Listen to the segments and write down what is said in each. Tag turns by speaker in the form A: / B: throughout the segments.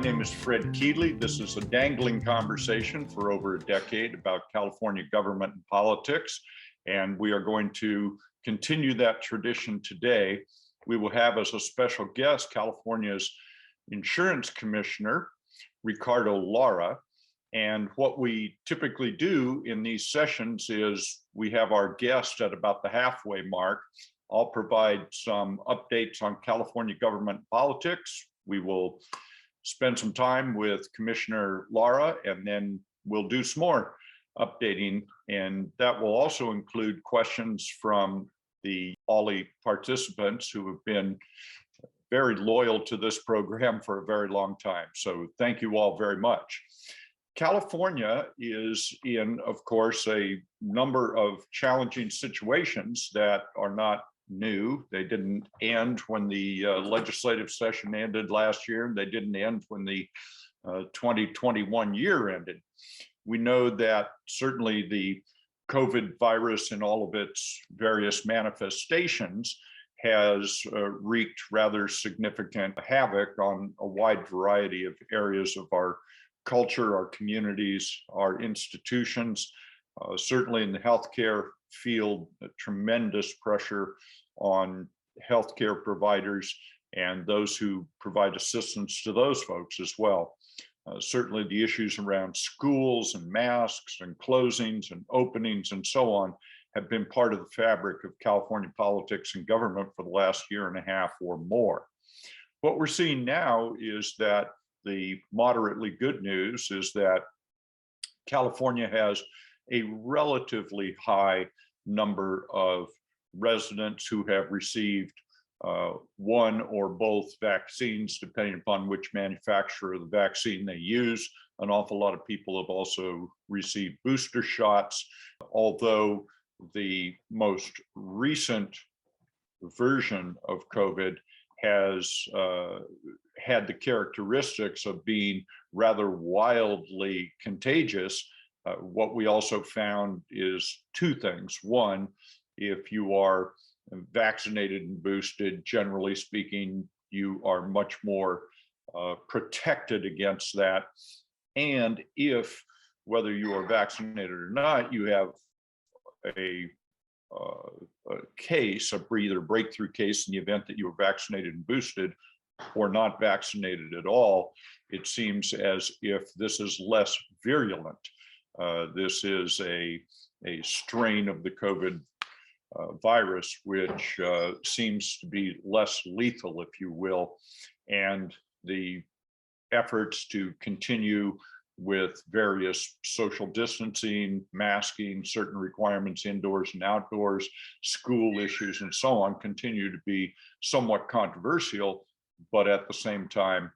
A: name is Fred Keeley. This is a dangling conversation for over a decade about California government and politics, and we are going to continue that tradition today. We will have as a special guest California's insurance commissioner, Ricardo Lara. And what we typically do in these sessions is we have our guest at about the halfway mark. I'll provide some updates on California government politics. We will spend some time with Commissioner Lara, and then we'll do some more updating. And that will also include questions from the OLLI participants who have been very loyal to this program for a very long time. So thank you all very much. California is in, of course, a number of challenging situations that are not new. They didn't end when the legislative session ended last year, and they didn't end when the 2021 year ended. We know that certainly the COVID virus in all of its various manifestations has wreaked rather significant havoc on a wide variety of areas of our culture, our communities, our institutions. Certainly in the healthcare field, a tremendous pressure on healthcare providers and those who provide assistance to those folks as well. Certainly the issues around schools and masks and closings and openings and so on have been part of the fabric of California politics and government for the last year and a half or more. What we're seeing now is that the moderately good news is that California has a relatively high number of residents who have received one or both vaccines, depending upon which manufacturer of the vaccine they use. An awful lot of people have also received booster shots, although the most recent version of COVID has had the characteristics of being rather wildly contagious. What we also found is two things. One, if you are vaccinated and boosted, generally speaking, you are much more protected against that. And if, whether you are vaccinated or not, you have a case, either breakthrough case in the event that you were vaccinated and boosted or not vaccinated at all, it seems as if this is less virulent. This is a strain of the COVID virus, which seems to be less lethal, if you will. And the efforts to continue with various social distancing, masking, certain requirements indoors and outdoors, school issues, and so on continue to be somewhat controversial. But at the same time,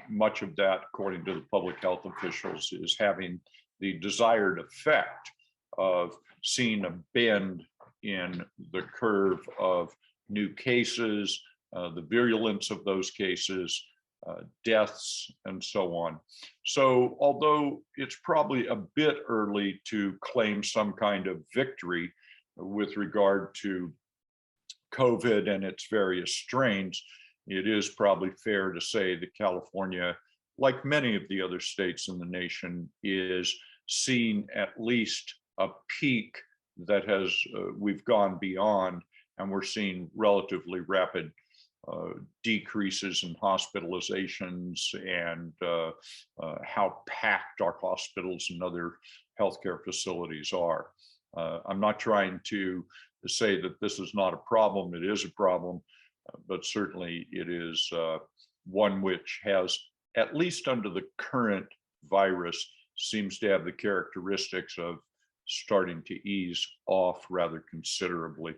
A: much of that, according to the public health officials, is having the desired effect of seeing a bend in the curve of new cases, the virulence of those cases, deaths, and so on. So although it's probably a bit early to claim some kind of victory with regard to COVID and its various strains, it is probably fair to say that California, like many of the other states in the nation, is seeing at least a peak that has we've gone beyond, and we're seeing relatively rapid decreases in hospitalizations and how packed our hospitals and other healthcare facilities are. I'm not trying to say that this is not a problem. It is a problem, but certainly it is one which has, at least under the current virus, seems to have the characteristics of starting to ease off rather considerably.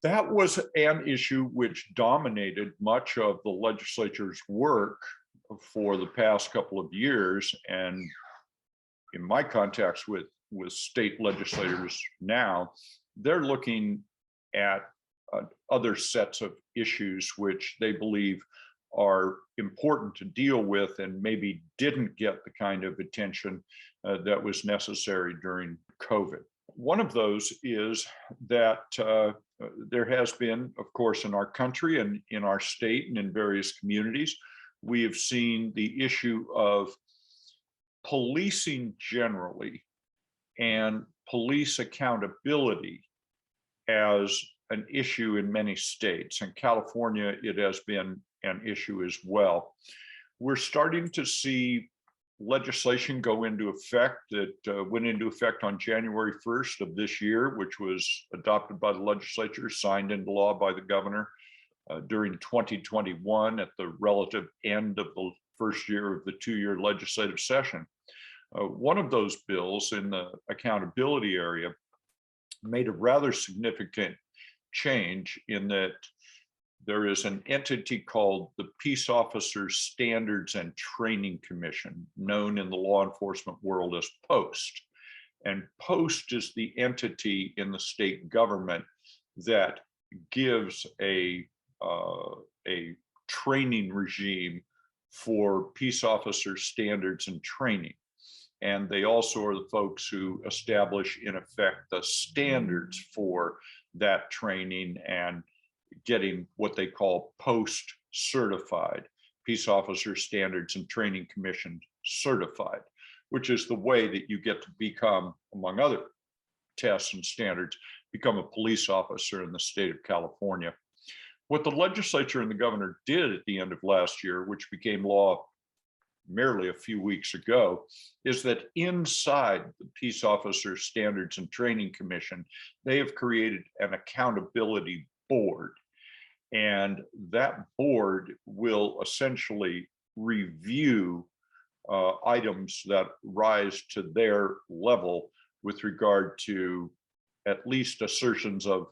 A: That was an issue which dominated much of the legislature's work for the past couple of years. And in my contacts with state legislators now, they're looking at other sets of issues which they believe are important to deal with and maybe didn't get the kind of attention that was necessary during COVID. One of those is that there has been, of course, in our country and in our state and in various communities, we have seen the issue of policing generally and police accountability as an issue in many states. In California, it has been an issue as well. We're starting to see legislation go into effect that went into effect on January 1st of this year, which was adopted by the legislature, signed into law by the governor during 2021 at the relative end of the first year of the two-year legislative session. One of those bills in the accountability area made a rather significant change in that there is an entity called the Peace Officers Standards and Training Commission, known in the law enforcement world as POST. And POST is the entity in the state government that gives a training regime for peace officer standards and training. And they also are the folks who establish, in effect, the standards for that training and getting what they call POST certified, Peace Officer Standards and Training Commission certified, which is the way that you get to become, among other tests and standards, become a police officer in the state of California. What the legislature and the governor did at the end of last year, which became law merely a few weeks ago, is that inside the Peace Officer Standards and Training Commission, they have created an accountability board. And that board will essentially review items that rise to their level with regard to at least assertions of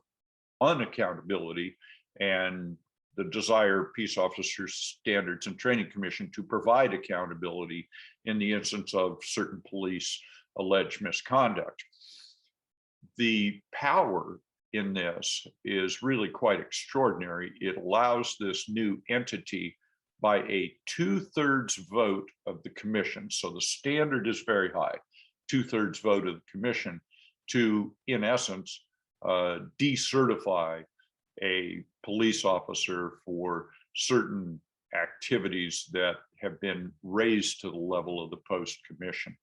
A: unaccountability and the desire Peace Officers Standards and Training Commission to provide accountability in the instance of certain police alleged misconduct. The power in this is really quite extraordinary. It allows this new entity by a 2/3 vote of the commission. So the standard is very high, 2/3 vote of the commission to, in essence, decertify a police officer for certain activities that have been raised to the level of the POST commission.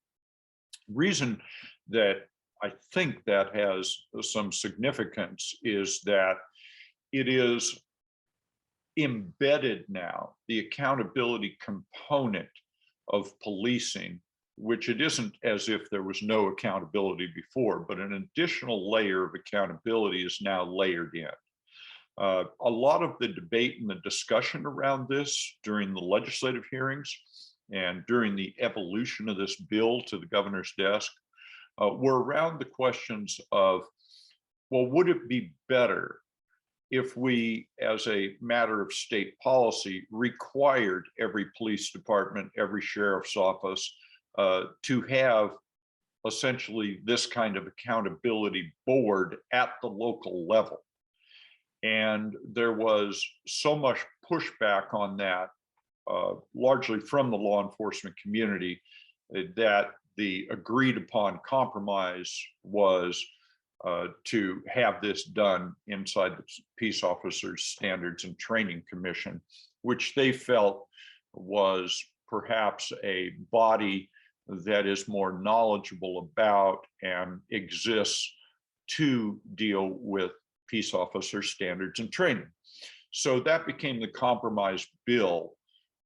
A: Reason that I think that has some significance is that it is embedded now, the accountability component of policing, which it isn't as if there was no accountability before, but an additional layer of accountability is now layered in. A lot of the debate and the discussion around this during the legislative hearings and during the evolution of this bill to the governor's desk were around the questions of, well, would it be better if we, as a matter of state policy, required every police department, every sheriff's office to have essentially this kind of accountability board at the local level? And there was so much pushback on that, largely from the law enforcement community, that the agreed upon compromise was to have this done inside the Peace Officers Standards and Training Commission, which they felt was perhaps a body that is more knowledgeable about and exists to deal with peace officer standards and training. So that became the compromise bill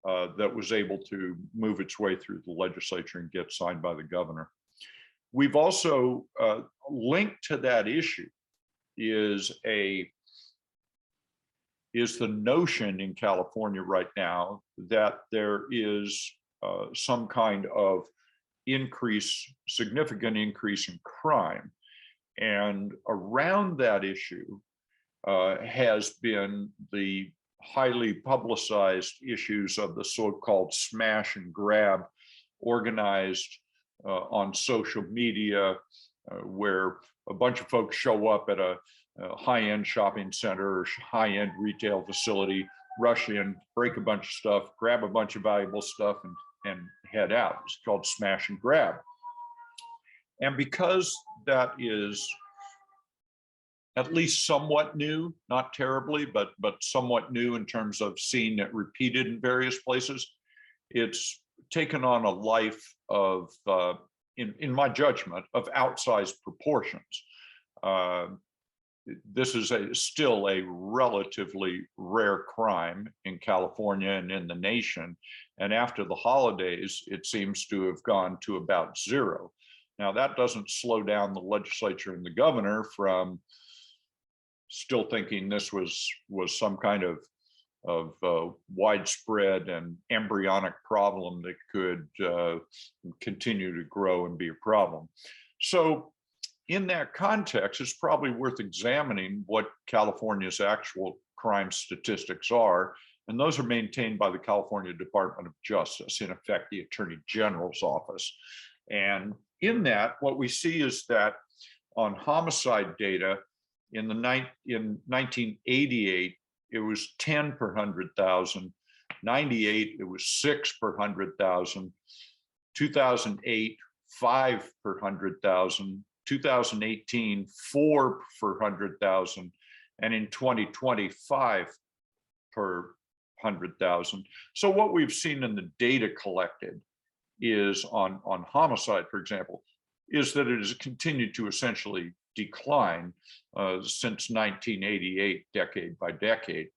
A: that was able to move its way through the legislature and get signed by the governor. We've also linked to that issue is the notion in California right now that there is some kind of significant increase in crime. And around that issue has been the highly publicized issues of the so-called smash and grab organized on social media, where a bunch of folks show up at a high-end shopping center or high-end retail facility, rush in, break a bunch of stuff, grab a bunch of valuable stuff, and head out. It's called smash and grab. And because that is at least somewhat new, not terribly, but somewhat new in terms of seeing it repeated in various places, it's taken on a life of, in my judgment, of outsized proportions. This is still a relatively rare crime in California and in the nation. And after the holidays, it seems to have gone to about zero. Now, that doesn't slow down the legislature and the governor from still thinking this was some kind of widespread and embryonic problem that could continue to grow and be a problem. So in that context, it's probably worth examining what California's actual crime statistics are. And those are maintained by the California Department of Justice, in effect, the Attorney General's office. And in that, what we see is that on homicide data in 1988, it was 10 per 100,000. 98, it was 6 per 100,000. 2008, 5 per 100,000. 2018, 4 per 100,000. And in 2020, 5 per 100,000. So what we've seen in the data collected is on homicide, for example, is that it has continued to essentially decline since 1988, decade by decade.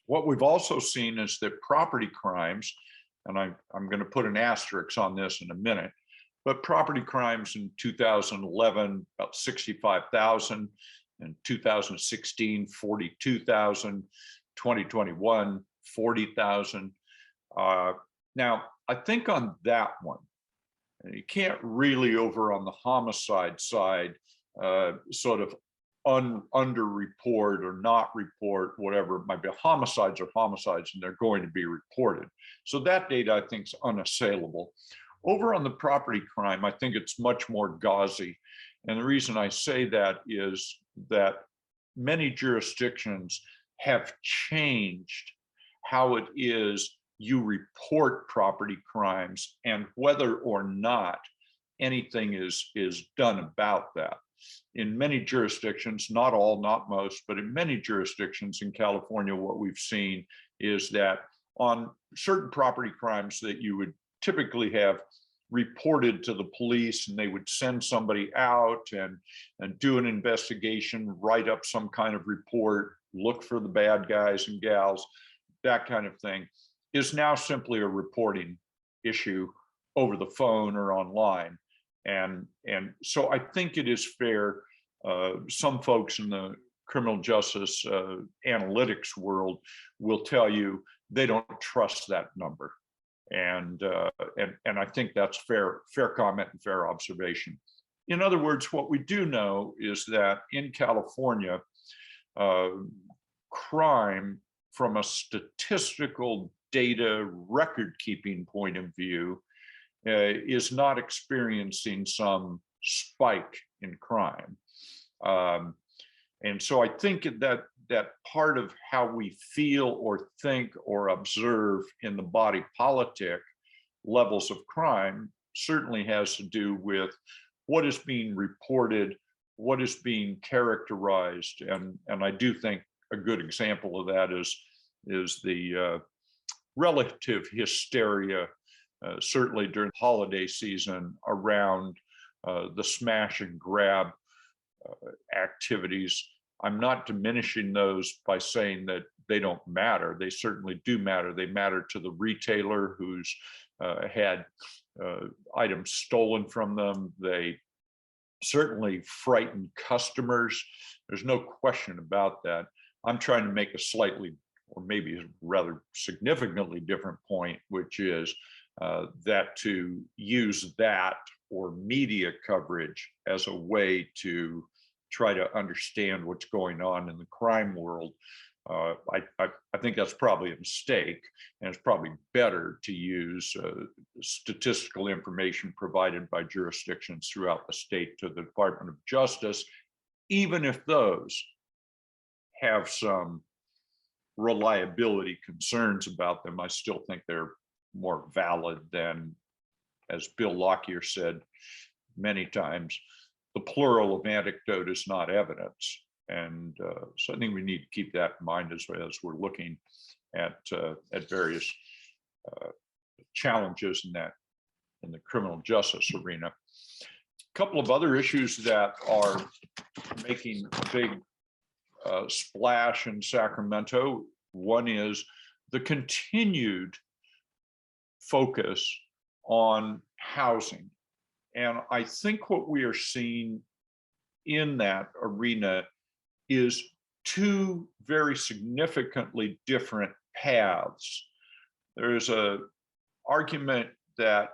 A: What we've also seen is that property crimes, and I'm going to put an asterisk on this in a minute, but property crimes in 2011, about 65,000, in 2016, 42,000, 2021, 40,000. Now, I think on that one, you can't really over on the homicide side sort of under-report or not report, whatever it might be. Homicides are homicides and they're going to be reported. So that data, I think, is unassailable. Over on the property crime, I think it's much more gauzy. And the reason I say that is that many jurisdictions have changed how it is you report property crimes and whether or not anything is done about that. In many jurisdictions, not all, not most, but in many jurisdictions in California, what we've seen is that on certain property crimes that you would typically have reported to the police, and they would send somebody out and do an investigation, write up some kind of report, look for the bad guys and gals, that kind of thing, is now simply a reporting issue over the phone or online. And so I think it is fair. Some folks in the criminal justice analytics world will tell you they don't trust that number. And I think that's fair comment and fair observation. In other words, what we do know is that in California, crime from a statistical data record keeping point of view is not experiencing some spike in crime. And so I think that part of how we feel or think or observe in the body politic levels of crime certainly has to do with what is being reported, what is being characterized. And I do think a good example of that is the relative hysteria, certainly during the holiday season, around the smash and grab activities. I'm not diminishing those by saying that they don't matter. They certainly do matter. They matter to the retailer who's had items stolen from them. They certainly frighten customers. There's no question about that. I'm trying to make a slightly, or maybe a rather significantly different point, which is that to use that or media coverage as a way to try to understand what's going on in the crime world, I think that's probably a mistake, and it's probably better to use statistical information provided by jurisdictions throughout the state to the Department of Justice, even if those have some reliability concerns about them. I still think they're more valid than, as Bill Lockyer said many times, the plural of anecdote is not evidence. And so I think we need to keep that in mind as we're looking at various challenges in the criminal justice arena. A couple of other issues that are making a big splash in Sacramento. One is the continued focus on housing. And I think what we are seeing in that arena is two very significantly different paths. There's an argument that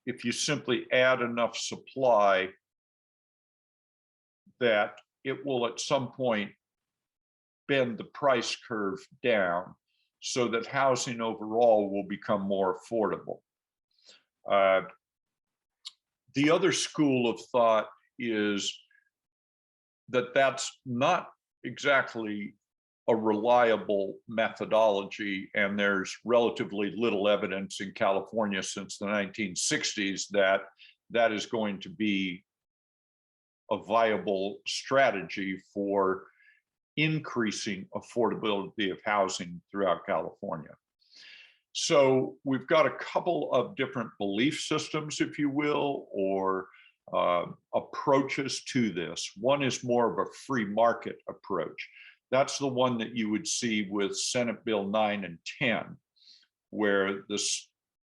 A: if you simply add enough supply, that it will at some point bend the price curve down so that housing overall will become more affordable. The other school of thought is that that's not exactly a reliable methodology, and there's relatively little evidence in California since the 1960s that that is going to be a viable strategy for increasing affordability of housing throughout California. So we've got a couple of different belief systems, if you will, or approaches to this. One is more of a free market approach. That's the one that you would see with Senate Bill 9 and 10, where the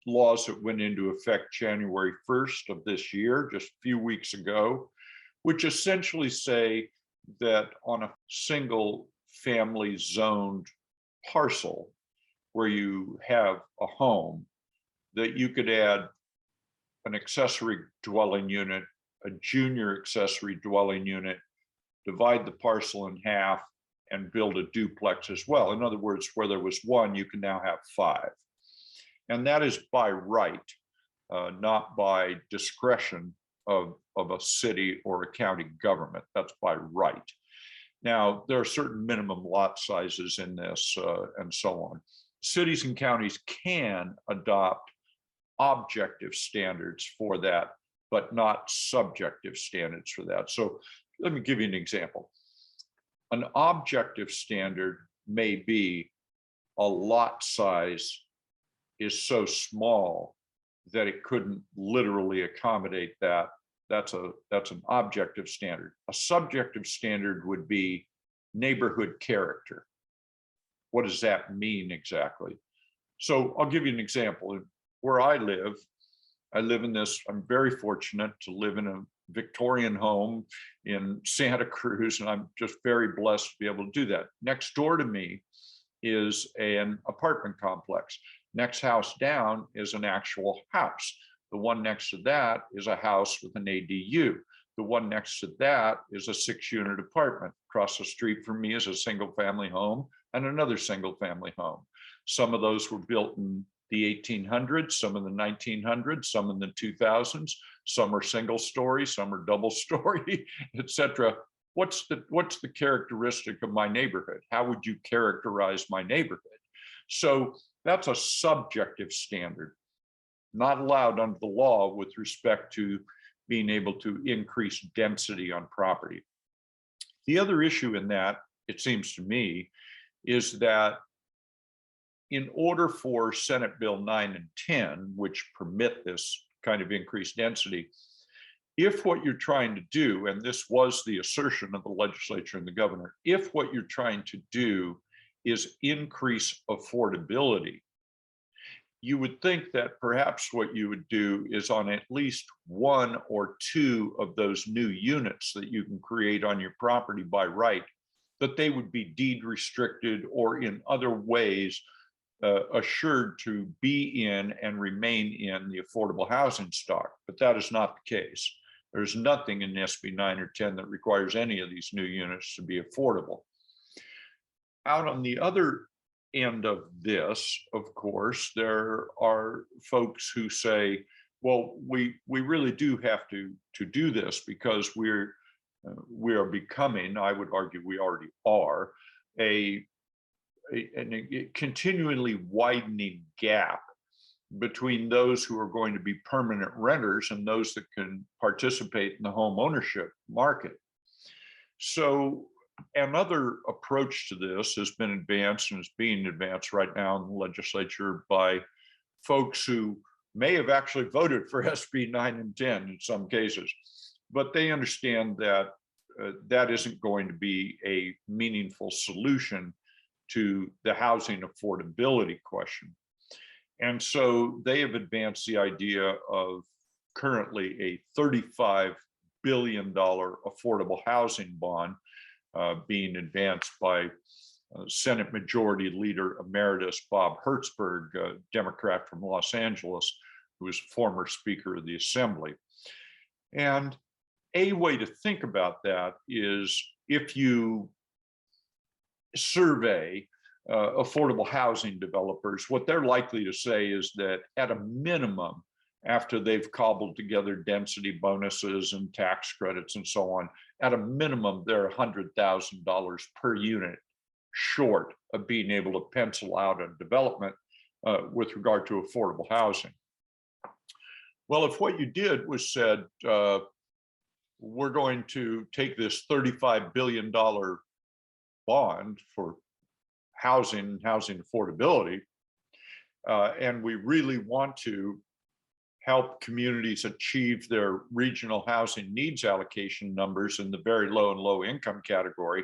A: laws that went into effect January 1st of this year, just a few weeks ago, which essentially say that on a single family zoned parcel where you have a home, that you could add an accessory dwelling unit, a junior accessory dwelling unit, divide the parcel in half, and build a duplex as well. In other words, where there was one, you can now have 5. And that is by right, not by discretion of a city or a county government. That's by right. Now, there are certain minimum lot sizes in this and so on. Cities and counties can adopt objective standards for that, but not subjective standards for that. So let me give you an example. An objective standard may be a lot size is so small that it couldn't literally accommodate that. That's an objective standard. A subjective standard would be neighborhood character. What does that mean exactly? So I'll give you an example. Where I live in this, I'm very fortunate to live in a Victorian home in Santa Cruz, and I'm just very blessed to be able to do that. Next door to me is an apartment complex. Next house down is an actual house. The one next to that is a house with an ADU. The one next to that is a 6-unit apartment. Across the street from me is a single family home and another single family home. Some of those were built in the 1800s, some in the 1900s, some in the 2000s, some are single story, some are double story, etc. What's the characteristic of my neighborhood? How would you characterize my neighborhood? So that's a subjective standard, not allowed under the law with respect to being able to increase density on property. The other issue in that, it seems to me, is that in order for Senate Bill 9 and 10, which permit this kind of increased density, if what you're trying to do, and this was the assertion of the legislature and the governor, if what you're trying to do is increase affordability, you would think that perhaps what you would do is on at least 1 or 2 of those new units that you can create on your property by right, that they would be deed restricted or in other ways assured to be in and remain in the affordable housing stock. But that is not the case. There's nothing in SB 9 or 10 that requires any of these new units to be affordable. Out on the other end of this, of course, there are folks who say, well, we really do have to do this because we are becoming, I would argue we already are, a continually widening gap between those who are going to be permanent renters and those that can participate in the home ownership market. So another approach to this has been advanced and is being advanced right now in the legislature by folks who may have actually voted for SB 9 and 10 in some cases, but they understand that that isn't going to be a meaningful solution to the housing affordability question. And so they have advanced the idea of currently a $35 billion affordable housing bond being advanced by Senate Majority Leader Emeritus Bob Hertzberg, a Democrat from Los Angeles, who was former Speaker of the Assembly. And a way to think about that is if you survey affordable housing developers, what they're likely to say is that at a minimum, after they've cobbled together density bonuses and tax credits and so on, at a minimum, they're $100,000 per unit short of being able to pencil out a development with regard to affordable housing. Well, if what you did was said, we're going to take this $35 billion bond for housing affordability, and we really want to help communities achieve their regional housing needs allocation numbers in the very low and low income category,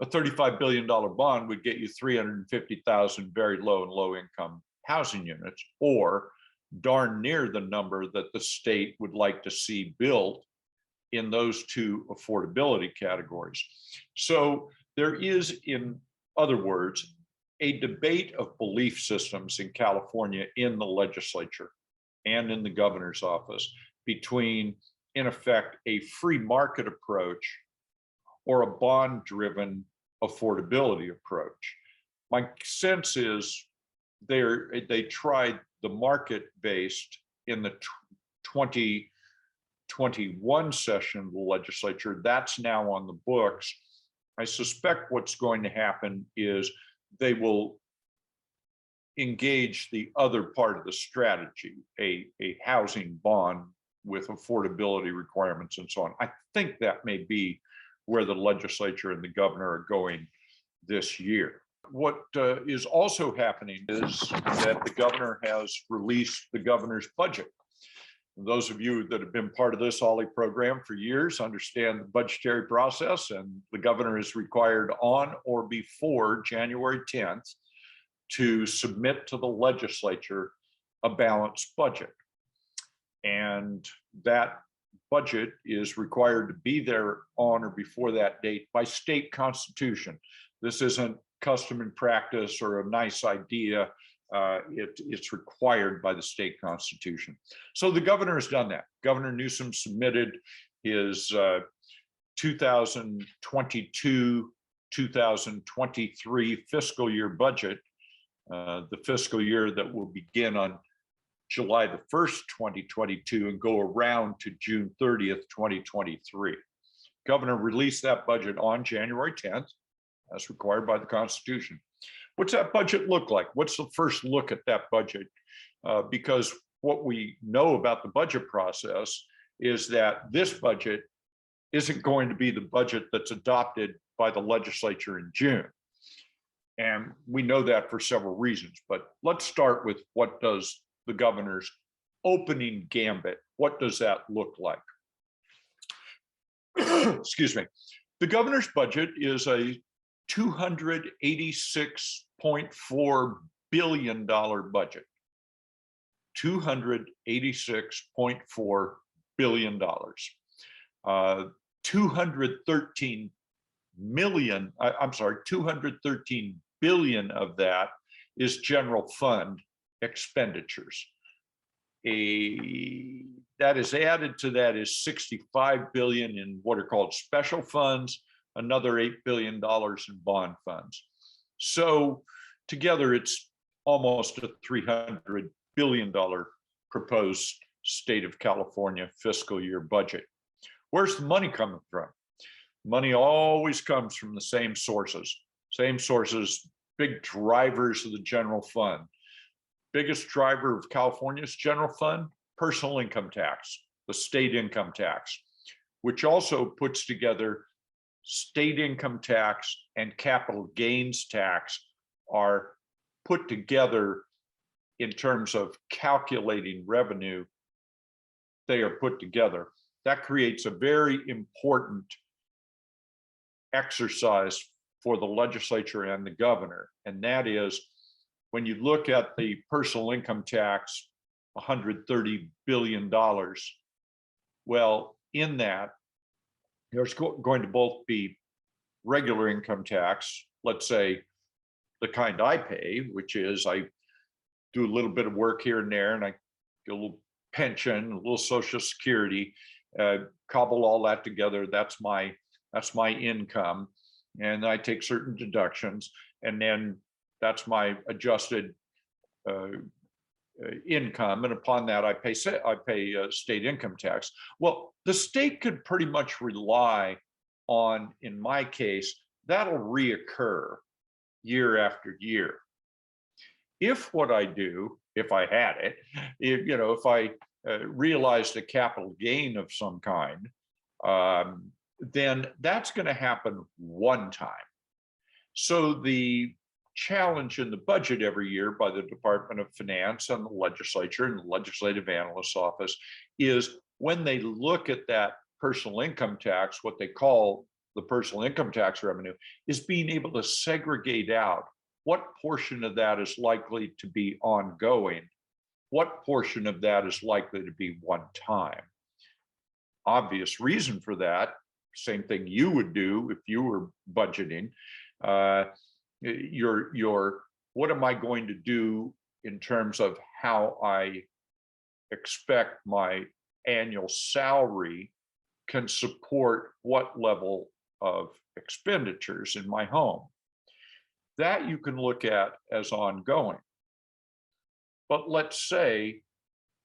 A: a $35 billion bond would get you 350,000 very low and low income housing units, or darn near the number that the state would like to see built in those two affordability categories. So there is, in other words, a debate of belief systems in California in the legislature and in the governor's office between, in effect, a free market approach or a bond-driven affordability approach. My sense is they tried the market-based in the 2021 session of the legislature. That's now on the books. I suspect what's going to happen is they will engage the other part of the strategy, a housing bond with affordability requirements and so on. I think that may be where the legislature and the governor are going this year. What is also happening is that the governor has released the governor's budget. Those of you that have been part of this OLLI program for years understand the budgetary process, and the governor is required on or before January 10th to submit to the legislature a balanced budget. And that budget is required to be there on or before that date by state constitution. This isn't custom and practice or a nice idea. It's required by the state constitution. So the governor has done that. Governor Newsom submitted his 2022-2023 fiscal year budget, the fiscal year that will begin on July the 1st, 2022 and go around to June 30th, 2023. Governor released that budget on January 10th, as required by the Constitution. What's that budget look like? What's the first look at that budget? Because what we know about the budget process is that this budget isn't going to be the budget that's adopted by the legislature in June. And we know that for several reasons, but let's start with what does the governor's opening gambit, what does that look like? Excuse me. The governor's budget is a $286.4 billion budget. $286.4 billion. 213 billion of that is general fund expenditures. That is added to that is 65 billion in what are called special funds, another $8 billion in bond funds. So together it's almost a $300 billion proposed state of California fiscal year budget. Where's the money coming from? Money always comes from the same sources, big drivers of the general fund. Biggest driver of California's general fund, personal income tax, the state income tax, which also puts together state income tax and capital gains tax are put together in terms of calculating revenue they are put together. That creates a very important exercise for the legislature and the governor. And that is, when you look at the personal income tax, $130 billion, well, in that, there's going to both be regular income tax, let's say the kind I pay, which is I do a little bit of work here and there, and I get a little pension, a little Social Security, cobble all that together. That's my income, and I take certain deductions, and then that's my adjusted income, and upon that I pay state income tax. Well, the state could pretty much rely on, in my case, that'll reoccur year after year. If what I do, if I had it, if I realized a capital gain of some kind, then that's going to happen one time. So the challenge in the budget every year by the Department of Finance and the legislature and the Legislative Analyst's Office is when they look at that personal income tax, what they call the personal income tax revenue, is being able to segregate out what portion of that is likely to be ongoing, what portion of that is likely to be one time. Obvious reason for that, same thing you would do if you were budgeting. What am I going to do in terms of how I expect my annual salary can support what level of expenditures in my home? That you can look at as ongoing. But let's say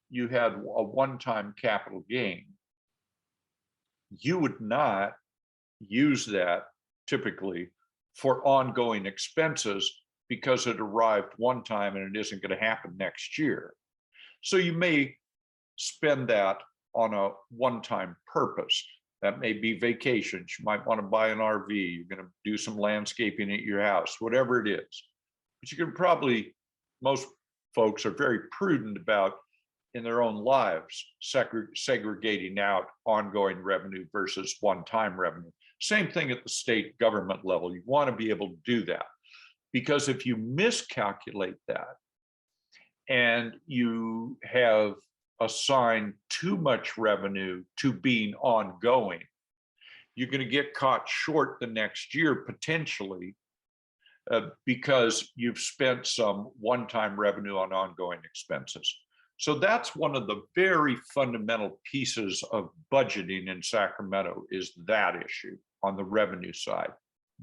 A: you had a one-time capital gain. You would not use that typically for ongoing expenses because it arrived one time and it isn't going to happen next year. So you may spend that on a one-time purpose. That may be vacations. You might want to buy an RV. You're going to do some landscaping at your house, whatever it is. But you can probably, most folks are very prudent about in their own lives, segregating out ongoing revenue versus one-time revenue. Same thing at the state government level. You want to be able to do that, because if you miscalculate that and you have assigned too much revenue to being ongoing, you're going to get caught short the next year potentially because you've spent some one-time revenue on ongoing expenses. So that's one of the very fundamental pieces of budgeting in Sacramento, is that issue on the revenue side.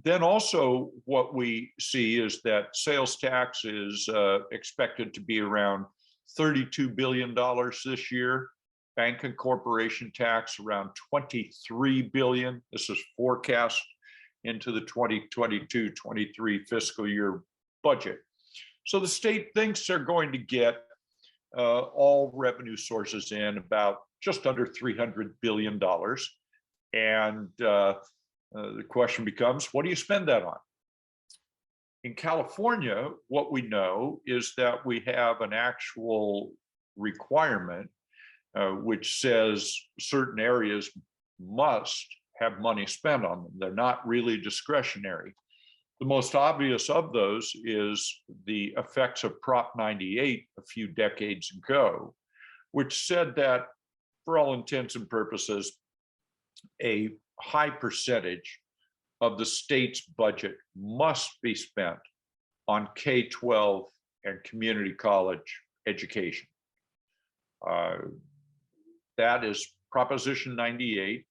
A: Then also what we see is that sales tax is expected to be around $32 billion this year. Bank and corporation tax around $23 billion. This is forecast into the 2022-23 fiscal year budget. So the state thinks they're going to get all revenue sources in about just under $300 billion. And the question becomes, what do you spend that on? In California, what we know is that we have an actual requirement which says certain areas must have money spent on them. They're not really discretionary. The most obvious of those is the effects of Prop 98 a few decades ago, which said that for all intents and purposes, a high percentage of the state's budget must be spent on K-12 and community college education. That is Proposition 98.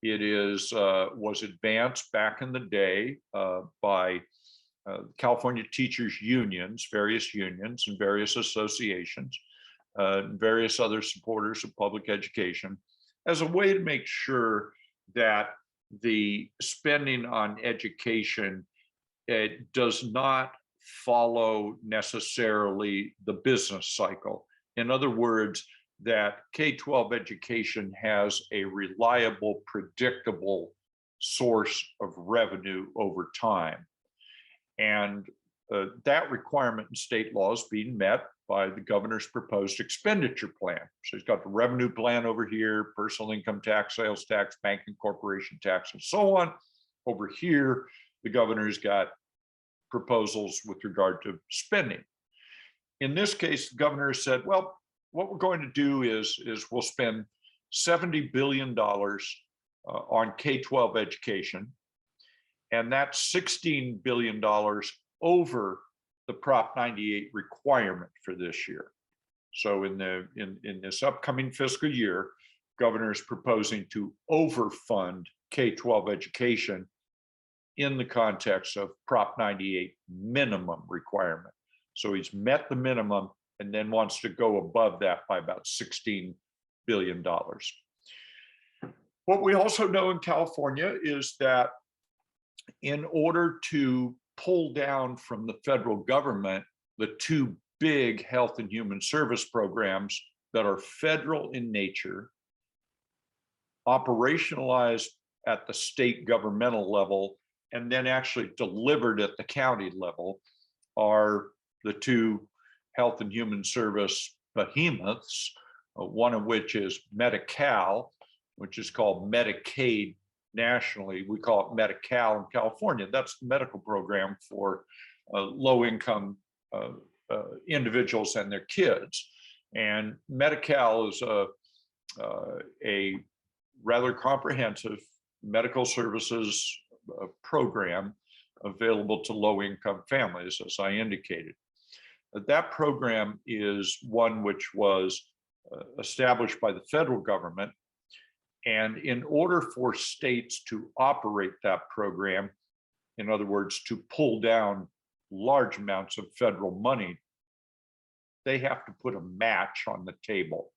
A: It is was advanced back in the day by California teachers unions, various unions and various associations, and various other supporters of public education, as a way to make sure that the spending on education does not follow necessarily the business cycle. In other words, that K-12 education has a reliable, predictable source of revenue over time. And that requirement in state law is being met by the governor's proposed expenditure plan. So he's got the revenue plan over here, personal income tax, sales tax, bank and corporation tax, and so on. Over here, the governor's got proposals with regard to spending. In this case, the governor said, well, what we're going to do is we'll spend $70 billion on K-12 education, and that's $16 billion over the Prop 98 requirement for this year. So in this upcoming fiscal year, governor is proposing to overfund K-12 education in the context of Prop 98 minimum requirement. So he's met the minimum and then wants to go above that by about $16 billion. What we also know in California is that in order to pull down from the federal government the two big health and human service programs that are federal in nature, operationalized at the state governmental level, and then actually delivered at the county level, are the two health and human service behemoths, one of which is Medi-Cal, which is called Medicaid nationally. We call it Medi-Cal in California. That's the medical program for low-income individuals and their kids. And Medi-Cal is a rather comprehensive medical services program available to low-income families, as I indicated. That program is one which was established by the federal government. And in order for states to operate that program, in other words, to pull down large amounts of federal money, they have to put a match on the table.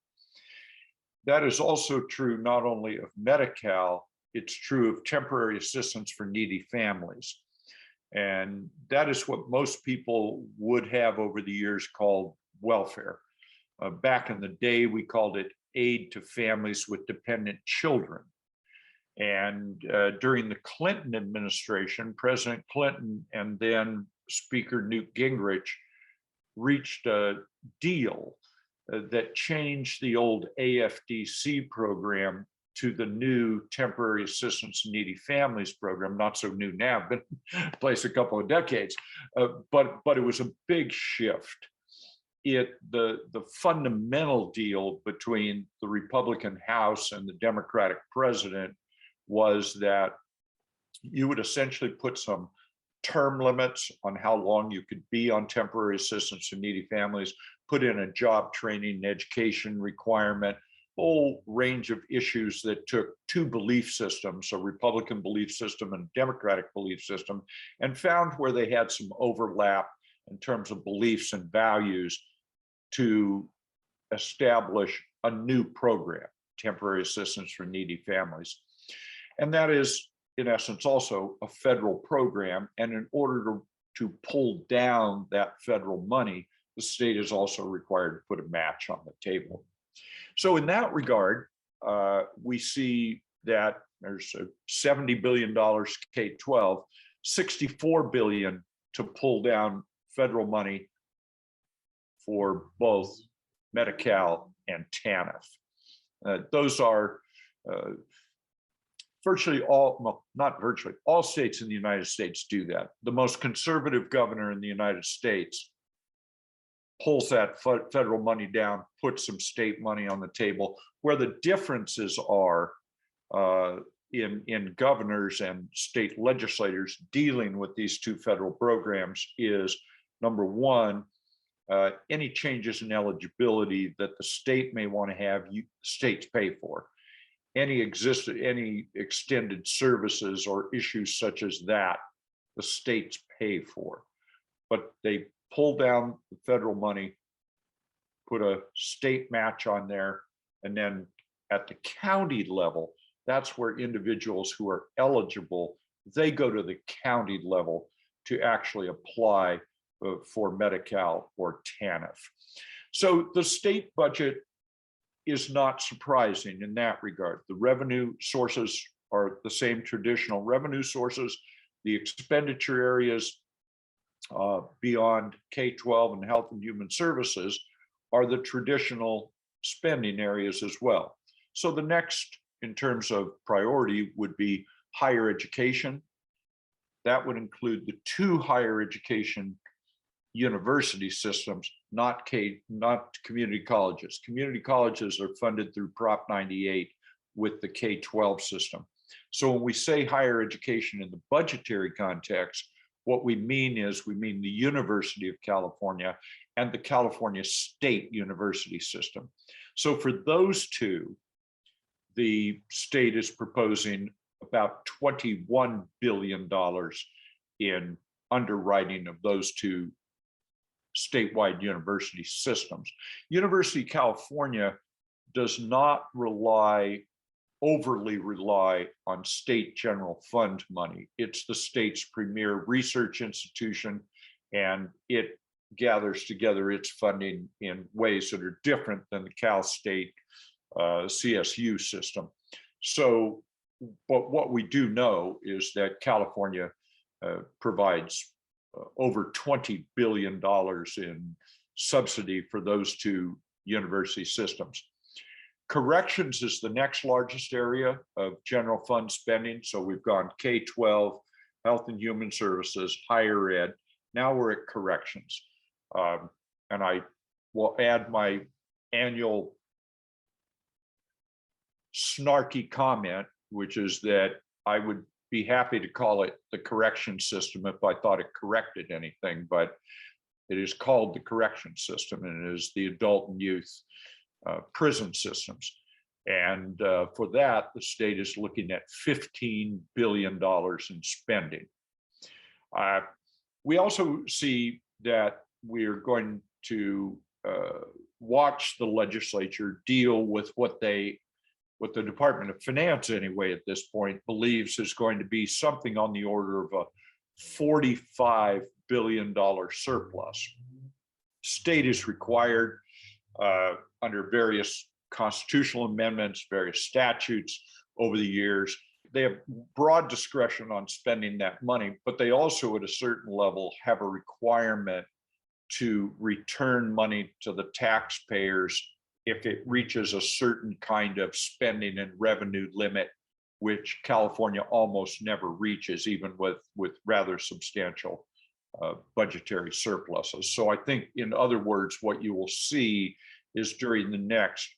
A: That is also true not only of Medi-Cal, it's true of temporary assistance for needy families. And that is what most people would have over the years called welfare. Back in the day, we called it aid to families with dependent children. And during the Clinton administration, President Clinton and then Speaker Newt Gingrich reached a deal that changed the old AFDC program to the new Temporary Assistance to Needy Families program. Not so new now, been in place a couple of decades, but it was a big shift. The fundamental deal between the Republican House and the Democratic president was that you would essentially put some term limits on how long you could be on temporary assistance to needy families, put in a job training and education requirement, whole range of issues that took two belief systems, a Republican belief system and a Democratic belief system, and found where they had some overlap in terms of beliefs and values to establish a new program, temporary assistance for needy families. And that is, in essence, also a federal program. And in order to pull down that federal money, the state is also required to put a match on the table. So in that regard, we see that there's $70 billion K-12, $64 billion to pull down federal money for both Medi-Cal and TANF. Those are virtually all, well, not virtually, all states in the United States do that. The most conservative governor in the United States pulls that federal money down, puts some state money on the table. Where the differences are in governors and state legislators dealing with these two federal programs is, number one, any changes in eligibility that the state may want to have, states pay for. Any extended services or issues such as that, the states pay for. But they pull down the federal money, put a state match on there, and then at the county level, that's where individuals who are eligible, they go to the county level to actually apply for Medi-Cal or TANF. So the state budget is not surprising in that regard. The revenue sources are the same traditional revenue sources. The expenditure areas beyond K-12 and Health and Human Services are the traditional spending areas as well. So the next in terms of priority would be higher education. That would include the two higher education university systems, not community colleges. Community colleges are funded through Prop 98 with the K-12 system. So when we say higher education in the budgetary context, what we mean is we mean the University of California and the California State University system. So for those two, the state is proposing about $21 billion in underwriting of those two statewide university systems. University of California does not overly rely on state general fund money. It's the state's premier research institution, and it gathers together its funding in ways that are different than the Cal State CSU system. So, but what we do know is that California provides over $20 billion in subsidy for those two university systems. Corrections is the next largest area of general fund spending. So we've gone K-12, Health and Human Services, higher ed. Now we're at corrections. And I will add my annual snarky comment, which is that I would be happy to call it the correction system if I thought it corrected anything, but it is called the correction system, and it is the adult and youth prison systems. And for that, the state is looking at $15 billion in spending. We also see that we're going to watch the legislature deal with what the Department of Finance, anyway, at this point, believes is going to be something on the order of a $45 billion surplus. State is required under various constitutional amendments, various statutes over the years. They have broad discretion on spending that money, but they also, at a certain level, have a requirement to return money to the taxpayers if it reaches a certain kind of spending and revenue limit, which California almost never reaches, even with rather substantial budgetary surpluses. So I think, in other words, what you will see is during the next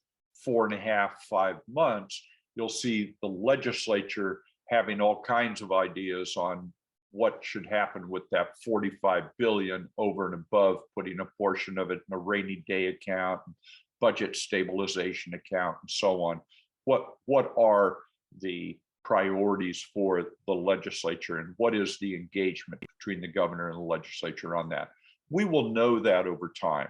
A: 4.5, 5 months, you'll see the legislature having all kinds of ideas on what should happen with that $45 billion over and above, putting a portion of it in a rainy day account, budget stabilization account, and so on. What are the priorities for the legislature, and what is the engagement between the governor and the legislature on that? We will know that over time.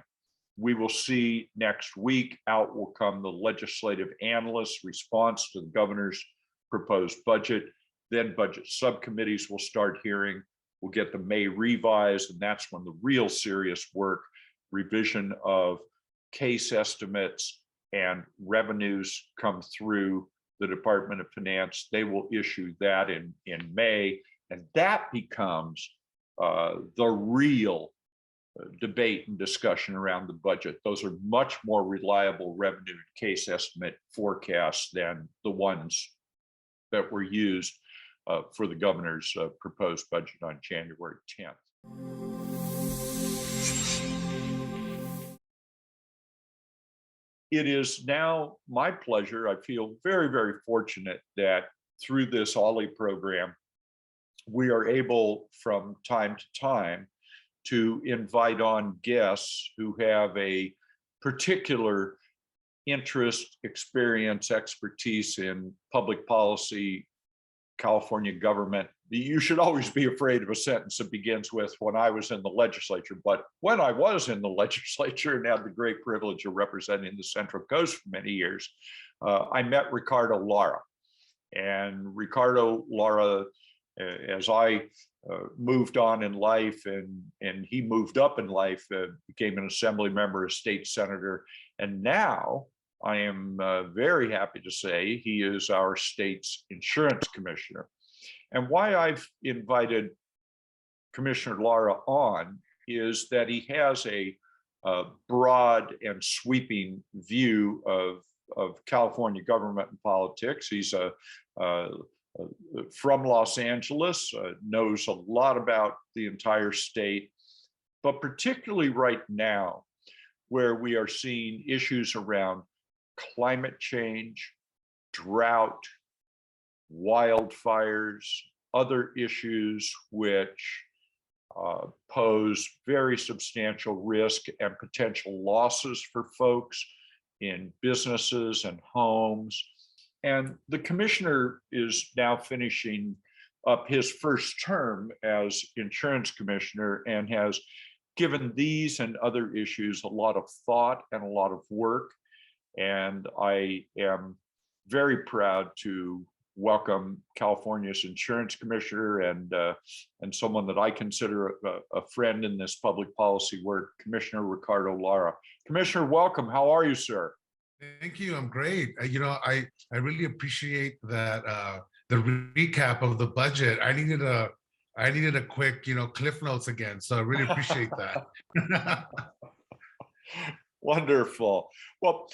A: We will see next week, out will come the legislative analysts' response to the governor's proposed budget. Then budget subcommittees will start hearing. We'll get the May revise, and that's when the real serious work, revision of case estimates and revenues, come through the Department of Finance. They will issue that in May, and that becomes the real debate and discussion around the budget. Those are much more reliable revenue case estimate forecasts than the ones that were used for the governor's proposed budget on January 10th. It is now my pleasure. I feel very, very fortunate that through this OLLI program, we are able from time to time to invite on guests who have a particular interest, experience, expertise in public policy, California government. You should always be afraid of a sentence that begins with "when I was in the legislature," but when I was in the legislature and had the great privilege of representing the Central Coast for many years, I met Ricardo Lara. And Ricardo Lara, as I moved on in life and he moved up in life, became an assembly member, a state senator, and now I am very happy to say he is our state's insurance commissioner. And why I've invited Commissioner Lara on is that he has a broad and sweeping view of California government and politics. He's from Los Angeles, knows a lot about the entire state, but particularly right now, where we are seeing issues around climate change, drought, wildfires, other issues which pose very substantial risk and potential losses for folks in businesses and homes. And the commissioner is now finishing up his first term as insurance commissioner and has given these and other issues a lot of thought and a lot of work. And I am very proud to welcome California's insurance commissioner and someone that I consider a friend in this public policy work, Commissioner Ricardo Lara. Commissioner, welcome. How are you, sir?
B: Thank you. I'm great. I really appreciate that the recap of the budget. I needed a quick, Cliff Notes again. So I really appreciate that.
A: Wonderful. Well,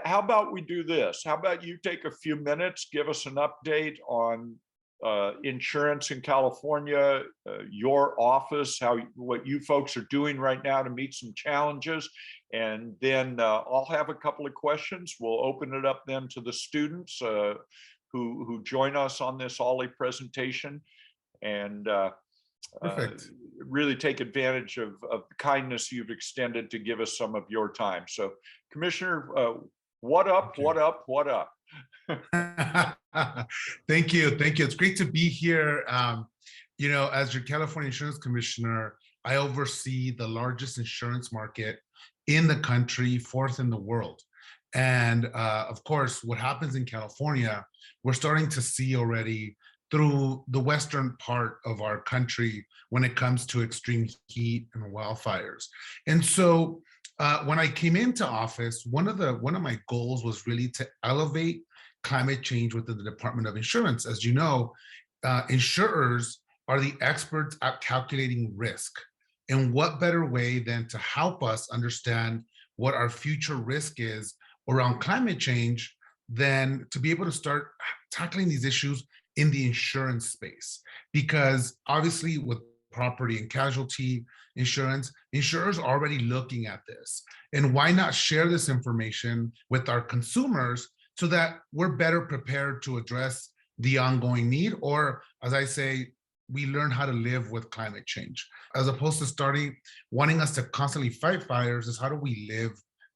A: how about we do this? How about you take a few minutes, give us an update on insurance in California, your office, what you folks are doing right now to meet some challenges. And then I'll have a couple of questions. We'll open it up then to the students who join us on this OLLI presentation. And really take advantage of the kindness you've extended to give us some of your time. So, Commissioner, what up?
B: Thank you. It's great to be here. As your California Insurance Commissioner, I oversee the largest insurance market in the country, fourth in the world. And of course, what happens in California, we're starting to see already through the western part of our country when it comes to extreme heat and wildfires. And so when I came into office, one of my goals was really to elevate climate change within the Department of Insurance. As you know, insurers are the experts at calculating risk. And what better way than to help us understand what our future risk is around climate change than to be able to start tackling these issues in the insurance space. Because obviously with property and casualty insurance, insurers are already looking at this. And why not share this information with our consumers so that we're better prepared to address the ongoing need, or as I say, we learn how to live with climate change. As opposed to wanting us to constantly fight fires, is how do we live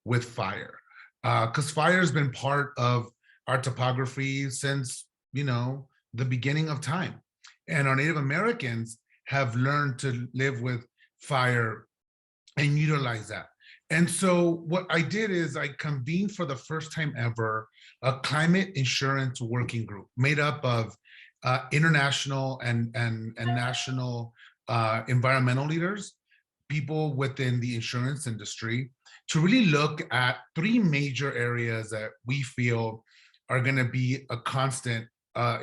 B: with fire? Because fire has been part of our topography since, the beginning of time. And our Native Americans have learned to live with fire and utilize that. And so what I did is I convened for the first time ever a climate insurance working group made up of international and national environmental leaders, people within the insurance industry, to really look at three major areas that we feel are going to be a constant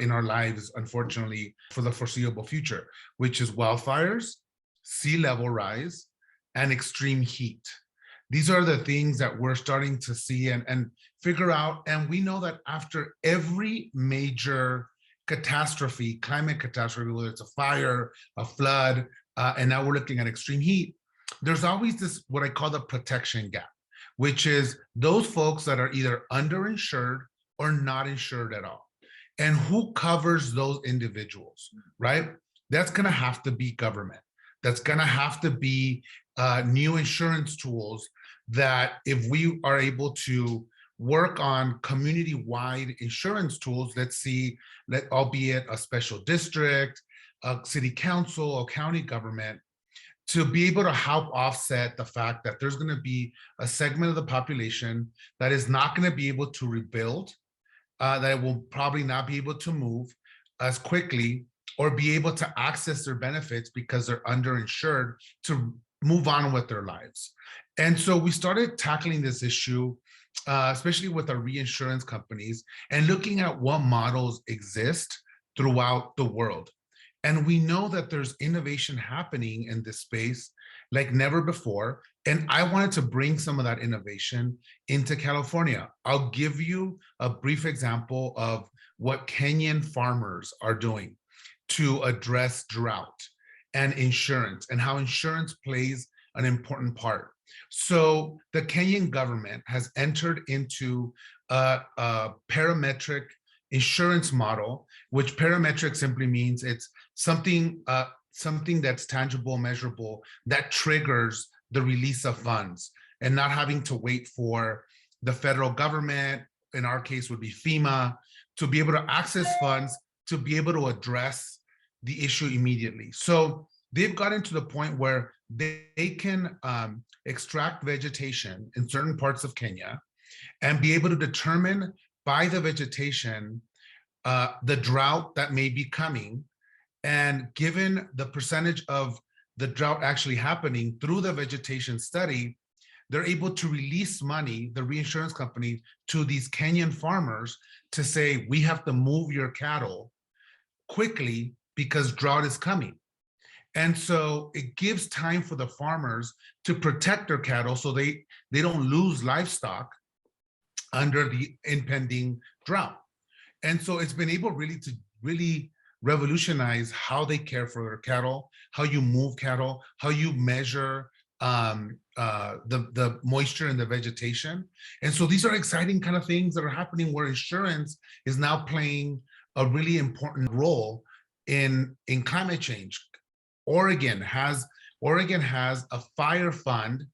B: in our lives, unfortunately, for the foreseeable future, which is wildfires, sea level rise, and extreme heat. These are the things that we're starting to see and figure out. And we know that after every major catastrophe, climate catastrophe, whether it's a fire, a flood, and now we're looking at extreme heat, there's always this, what I call the protection gap, which is those folks that are either underinsured or not insured at all. And who covers those individuals, right? That's gonna have to be government. That's gonna have to be new insurance tools that if we are able to work on community-wide insurance tools, albeit a special district, a city council, or county government, to be able to help offset the fact that there's gonna be a segment of the population that is not gonna be able to rebuild, that will probably not be able to move as quickly or be able to access their benefits because they're underinsured to move on with their lives. And so we started tackling this issue, especially with our reinsurance companies, and looking at what models exist throughout the world. And we know that there's innovation happening in this space like never before. And I wanted to bring some of that innovation into California. I'll give you a brief example of what Kenyan farmers are doing to address drought and insurance, and how insurance plays an important part. So the Kenyan government has entered into a parametric insurance model, which parametric simply means it's something that's tangible, measurable, that triggers the release of funds, and not having to wait for the federal government, in our case would be FEMA, to be able to access funds to be able to address the issue immediately. So they've gotten to the point where they can extract vegetation in certain parts of Kenya and be able to determine by the vegetation the drought that may be coming. And given the percentage of the drought actually happening through the vegetation study, they're able to release money, the reinsurance company, to these Kenyan farmers to say, we have to move your cattle quickly because drought is coming. And so it gives time for the farmers to protect their cattle so they don't lose livestock under the impending drought. And so it's been able really to revolutionize how they care for their cattle, how you move cattle, how you measure the moisture in the vegetation. And so these are exciting kind of things that are happening where insurance is now playing a really important role in climate change. Oregon has a fire fund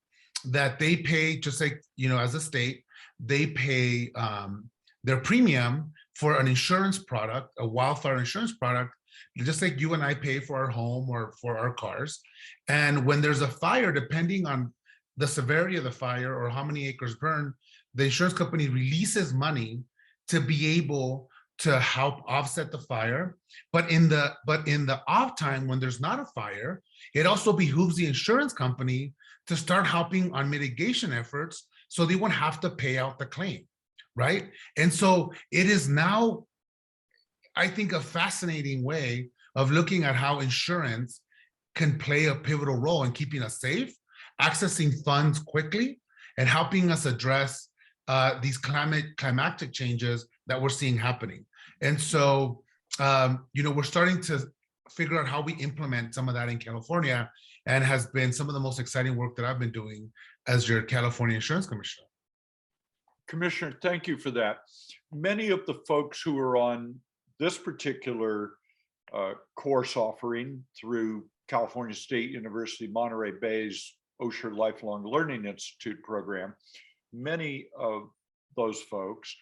B: that they pay, just like, as a state, they pay their premium for an insurance product, a wildfire insurance product, just like you and I pay for our home or for our cars. And when there's a fire, depending on the severity of the fire or how many acres burn, the insurance company releases money to be able to help offset the fire. But in the off time, when there's not a fire, it also behooves the insurance company to start helping on mitigation efforts so they won't have to pay out the claim, right? And so it is now, I think, a fascinating way of looking at how insurance can play a pivotal role in keeping us safe, accessing funds quickly, and helping us address these climatic changes that we're seeing happening. And so, we're starting to figure out how we implement some of that in California, and has been some of the most exciting work that I've been doing as your California Insurance Commissioner.
A: Commissioner, thank you for that. Many of the folks who are on this particular course offering through California State University Monterey Bay's Osher Lifelong Learning Institute program, many of those folks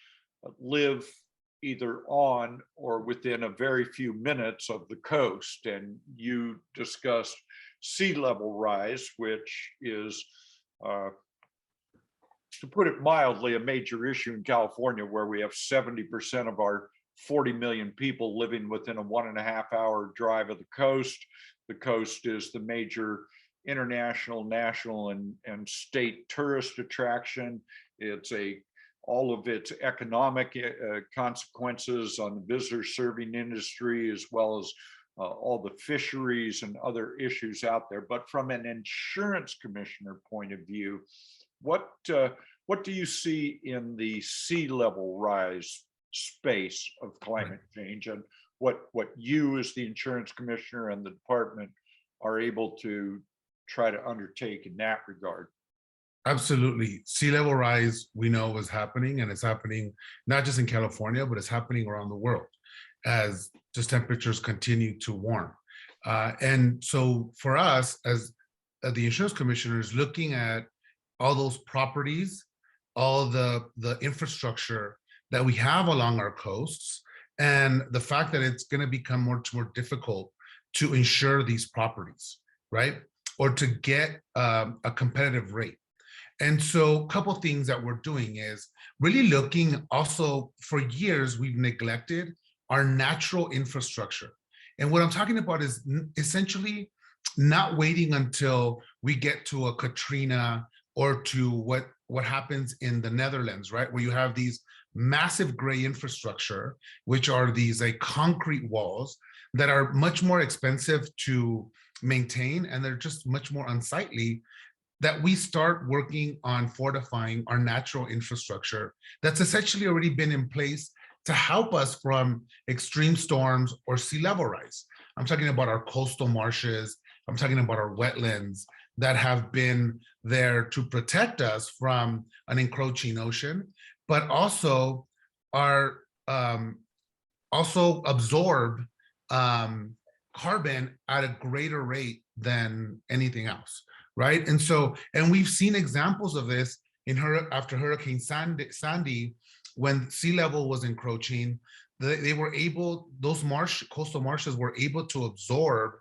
A: live either on or within a very few minutes of the coast. And you discussed sea level rise, which is, to put it mildly, a major issue in California, where we have 70% of our 40 million people living within a 1.5 hour drive of the coast. The coast is the major international, national, and state tourist attraction. It's all of its economic consequences on the visitor serving industry, as well as all the fisheries and other issues out there. But from an insurance commissioner point of view, what do you see in the sea level rise space of climate change, and what you as the insurance commissioner and the department are able to try to undertake in that regard?
B: Absolutely. Sea level rise, we know, is happening, and it's happening not just in California, but it's happening around the world as just temperatures continue to warm. And so for us, as the insurance commissioners, looking at all those properties, all the infrastructure that we have along our coasts, and the fact that it's going to become much more difficult to insure these properties, right? Or to get a competitive rate. And so a couple of things that we're doing is really looking also, for years, we've neglected our natural infrastructure. And what I'm talking about is essentially not waiting until we get to a Katrina or to what happens in the Netherlands, right? Where you have these massive gray infrastructure, which are these concrete walls that are much more expensive to maintain, and they're just much more unsightly, that we start working on fortifying our natural infrastructure that's essentially already been in place to help us from extreme storms or sea level rise. I'm talking about our coastal marshes, I'm talking about our wetlands that have been there to protect us from an encroaching ocean, but also are also absorb carbon at a greater rate than anything else, right? And so, and we've seen examples of this in after Hurricane Sandy, when sea level was encroaching, they were able, those coastal marshes were able to absorb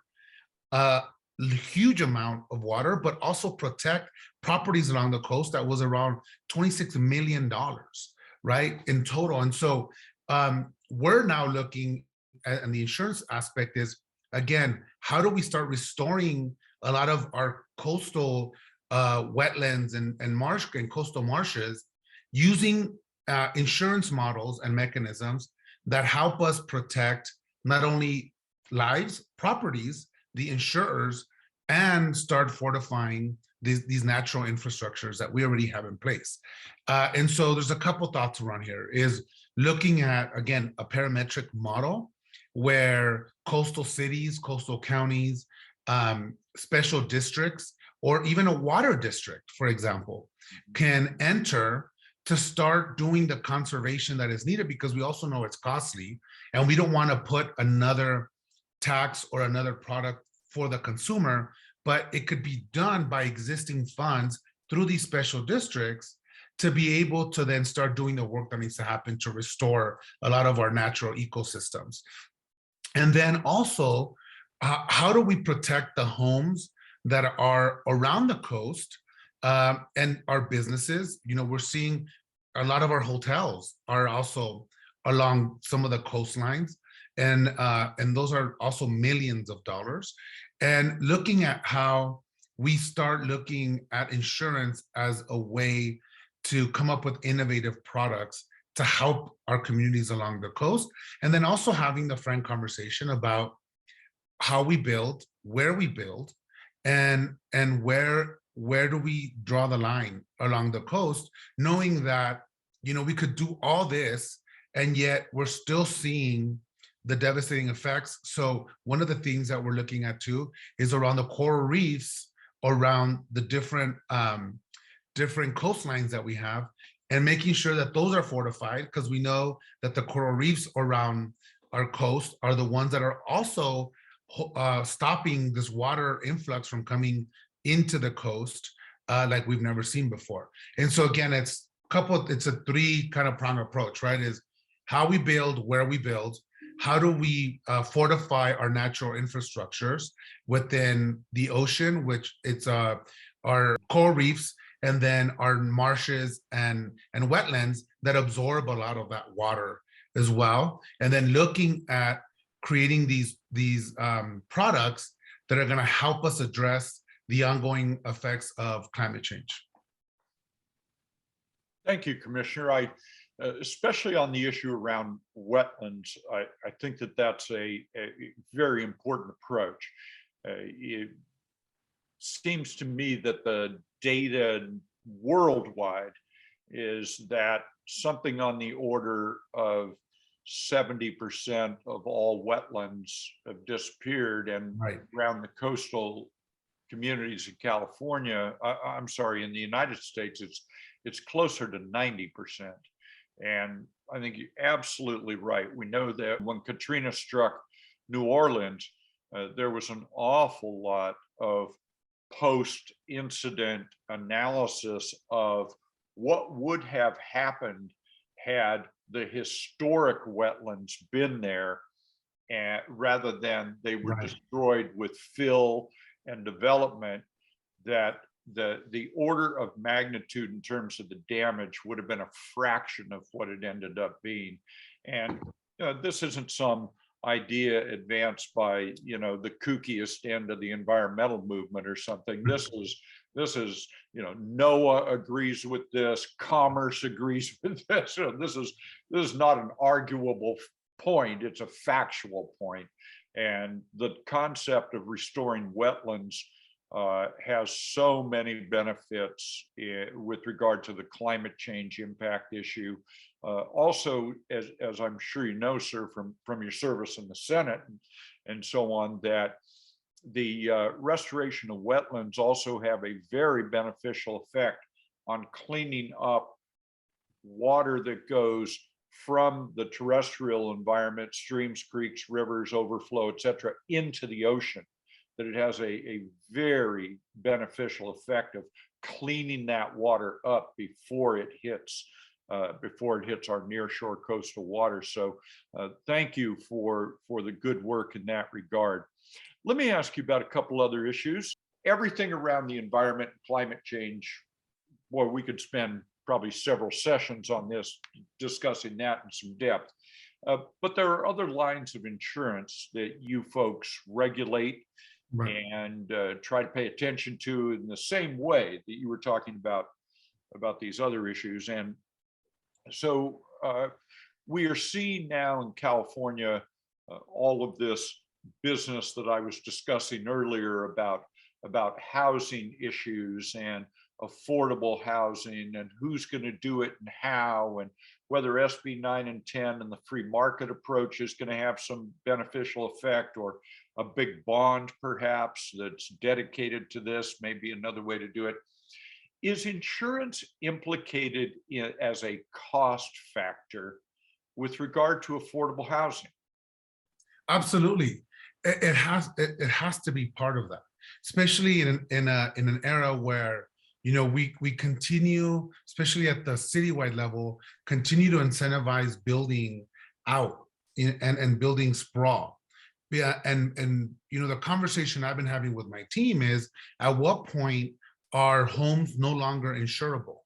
B: a huge amount of water, but also protect properties along the coast that was around $26 million, right, in total. And so we're now looking at, and the insurance aspect is, again, how do we start restoring a lot of our coastal wetlands and marsh and coastal marshes using insurance models and mechanisms that help us protect not only lives, properties, the insurers, and start fortifying these natural infrastructures that we already have in place. And so there's a couple thoughts around here, is looking at, again, a parametric model where coastal cities, coastal counties, special districts, or even a water district, for example, can enter to start doing the conservation that is needed, because we also know it's costly and we don't want to put another tax or another product for the consumer, but it could be done by existing funds through these special districts to be able to then start doing the work that needs to happen to restore a lot of our natural ecosystems. And then also, how do we protect the homes that are around the coast and our businesses? You know, we're seeing a lot of our hotels are also along some of the coastlines, and those are also millions of dollars. And looking at how we start looking at insurance as a way to come up with innovative products to help our communities along the coast, and then also having the frank conversation about how we build, where we build, and where do we draw the line along the coast, knowing that, you know, we could do all this and yet we're still seeing the devastating effects. So one of the things that we're looking at too is around the coral reefs, around the different coastlines that we have, and making sure that those are fortified, because we know that the coral reefs around our coast are the ones that are also stopping this water influx from coming into the coast like we've never seen before. And so again, it's a three kind of prong approach, right? Is how we build, where we build, how do we fortify our natural infrastructures within the ocean, which it's our coral reefs, and then our marshes and wetlands that absorb a lot of that water as well. And then looking at creating these products that are going to help us address the ongoing effects of climate change.
A: Thank you, Commissioner. Especially on the issue around wetlands, I think that that's a very important approach. It seems to me that the data worldwide is that something on the order of 70% of all wetlands have disappeared, and
B: Right.
A: around the coastal communities in California, I'm sorry, in the United States, it's closer to 90%. And I think you're absolutely right. We know that when Katrina struck New Orleans, there was an awful lot of post-incident analysis of what would have happened had the historic wetlands been there, rather than they were destroyed with fill and development, that the order of magnitude in terms of the damage would have been a fraction of what it ended up being. And this isn't some idea advanced by, you know, the kookiest end of the environmental movement or something. This is, you know, NOAA agrees with this, commerce agrees with this. This is not an arguable point, it's a factual point. And the concept of restoring wetlands has so many benefits with regard to the climate change impact issue. Also, as I'm sure you know, sir, from your service in the Senate and so on, that the restoration of wetlands also have a very beneficial effect on cleaning up water that goes from the terrestrial environment, streams, creeks, rivers, overflow, et cetera, into the ocean. That it has a very beneficial effect of cleaning that water up before it hits our nearshore coastal water. So thank you for the good work in that regard. Let me ask you about a couple other issues. Everything around the environment and climate change, boy, we could spend probably several sessions on this, discussing that in some depth. But there are other lines of insurance that you folks regulate and try to pay attention to in the same way that you were talking about these other issues. And so we are seeing now in California all of this business that I was discussing earlier about housing issues and affordable housing and who's going to do it and how, and whether SB 9 and 10 and the free market approach is going to have some beneficial effect, or a big bond perhaps that's dedicated to this, maybe another way to do it. Is insurance implicated as a cost factor with regard to affordable housing?
B: Absolutely. It has to be part of that, especially in an era where, you know, we continue, especially at the citywide level, continue to incentivize building out and building sprawl. Yeah, and you know, the conversation I've been having with my team is, at what point are homes no longer insurable,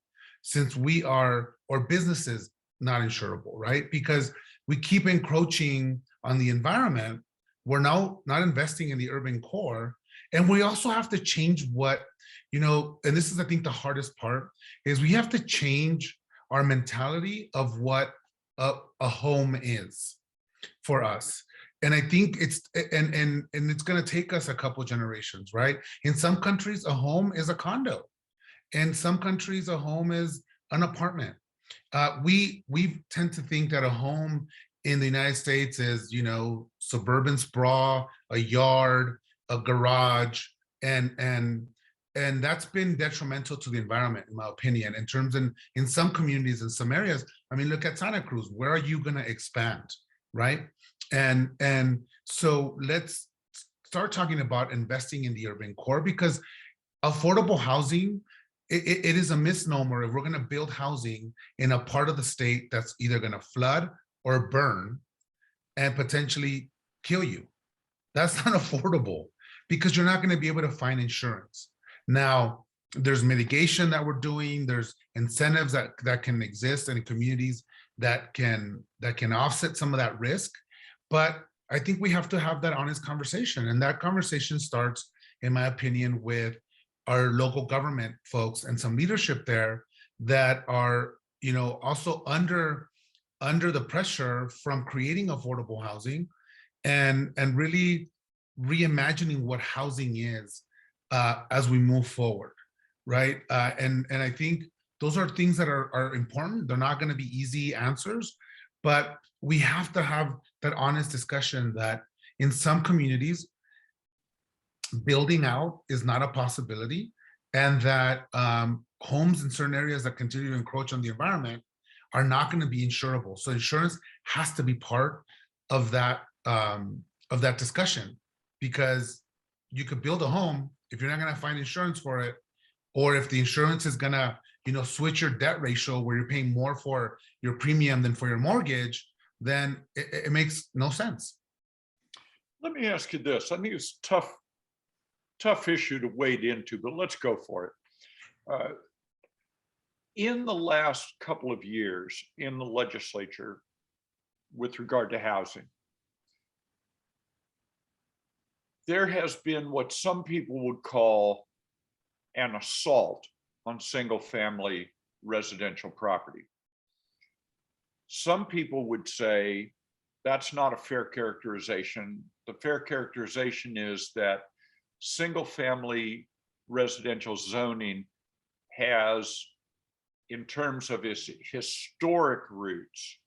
B: since or businesses not insurable, right? Because we keep encroaching on the environment. We're now not investing in the urban core. And we also have to change what, you know, and this is, I think, the hardest part, is we have to change our mentality of what a home is for us. And I think it's, and it's going to take us a couple generations, right? In some countries, a home is a condo. In some countries, a home is an apartment. We tend to think that a home in the United States is, you know, suburban sprawl, a yard, a garage, and that's been detrimental to the environment, in my opinion, in terms in some communities, in some areas. I mean, look at Santa Cruz. Where are you going to expand, right? And so let's start talking about investing in the urban core, because affordable housing, it is a misnomer if we're going to build housing in a part of the state that's either going to flood or burn and potentially kill you. That's not affordable, because you're not going to be able to find insurance. Now, there's mitigation that we're doing. There's incentives that can exist in communities that can offset some of that risk. But I think we have to have that honest conversation. And that conversation starts, in my opinion, with our local government folks and some leadership there that are, you know, also under the pressure from creating affordable housing and really reimagining what housing is as we move forward, right? And I think those are things that are important. They're not going to be easy answers, but we have to have that honest discussion that in some communities, building out is not a possibility, and that homes in certain areas that continue to encroach on the environment are not going to be insurable. So insurance has to be part of that discussion, because you could build a home if you're not going to find insurance for it, or if the insurance is going to, you know, switch your debt ratio where you're paying more for your premium than for your mortgage, then it makes no sense.
A: Let me ask you this. I think it's a tough issue to wade into, but let's go for it. In the last couple of years in the legislature with regard to housing, there has been what some people would call an assault on that's not a fair characterization. The fair characterization is that single family residential zoning has, in terms of its historic roots,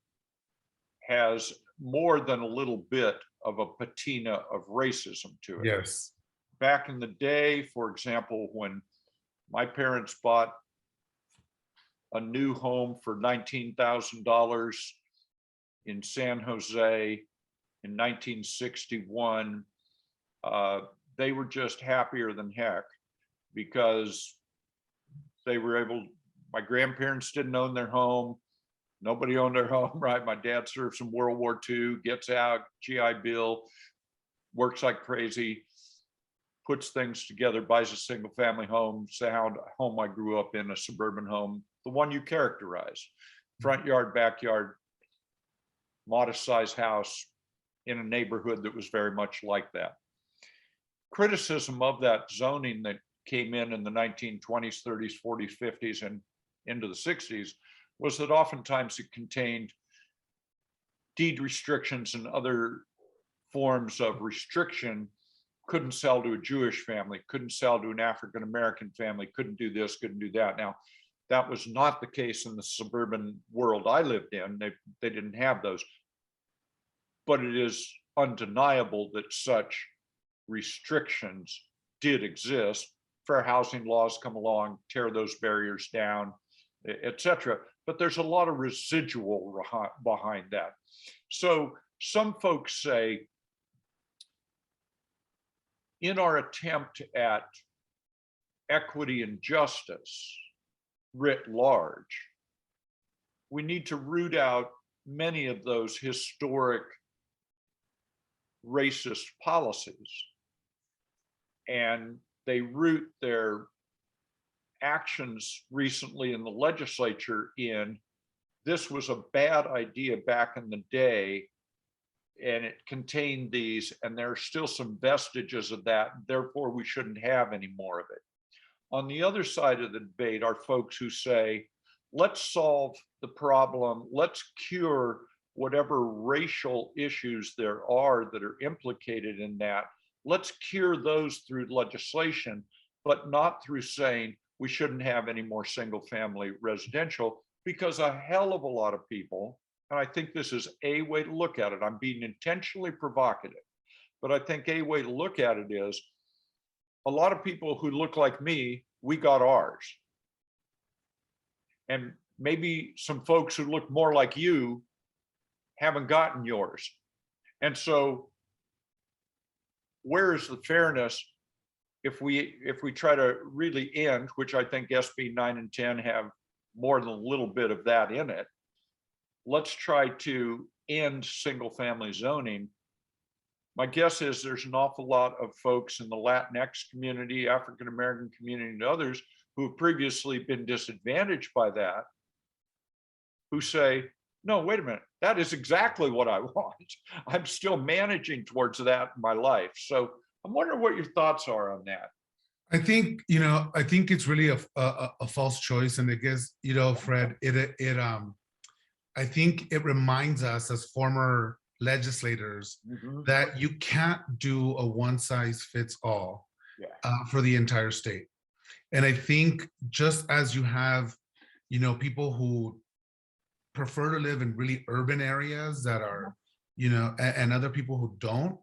A: has more than a little bit of a patina of racism to it.
B: Yes.
A: Back in the day, for example, when my parents bought a new home for $19,000 in San Jose in 1961, they were just happier than heck because they were able, my grandparents didn't own their home. Nobody owned their home, right? My dad served some World War II, gets out, GI Bill, works like crazy, puts things together, buys a single family home, sound home I grew up in, a suburban home, the one you characterize, front yard, backyard, modest sized house in a neighborhood that was very much like that. Criticism of that zoning that came in the 1920s, 30s, 40s, 50s, and into the 60s was that oftentimes it contained deed restrictions and other forms of restriction. Couldn't sell to a Jewish family, couldn't sell to an African American family, couldn't do this, couldn't do that. Now, that was not the case in the suburban world I lived in. They didn't have those. But it is undeniable that such restrictions did exist. Fair housing laws come along, tear those barriers down, etc. But there's a lot of residual behind that. So some folks say, in our attempt at equity and justice writ large, we need to root out many of those historic racist policies. And they root their actions recently in the legislature in, this was a bad idea back in the day, and it contained these, and there are still some vestiges of that, therefore we shouldn't have any more of it. On the other side of the debate are folks who say, let's solve the problem, let's cure whatever racial issues there are that are implicated in that. Let's cure those through legislation, but not through saying we shouldn't have any more single family residential, because a hell of a lot of people, and I think this is a way to look at it, I'm being intentionally provocative, but I think a way to look at it is, a lot of people who look like me, we got ours. And maybe some folks who look more like you haven't gotten yours. And so where is the fairness if we try to really end, which I think SB 9 and 10 have more than a little bit of that in it, let's try to end single family zoning. My guess is there's an awful lot of folks in the Latinx community, African American community, and others who have previously been disadvantaged by that, who say, no, wait a minute, that is exactly what I want. I'm still managing towards that in my life. So I'm wondering what your thoughts are on that.
B: I think, I think it's really a false choice. And I guess, Fred, I think it reminds us as former legislators that you can't do a one size fits all for the entire state. And I think just as you have, people who prefer to live in really urban areas that are, and other people who don't,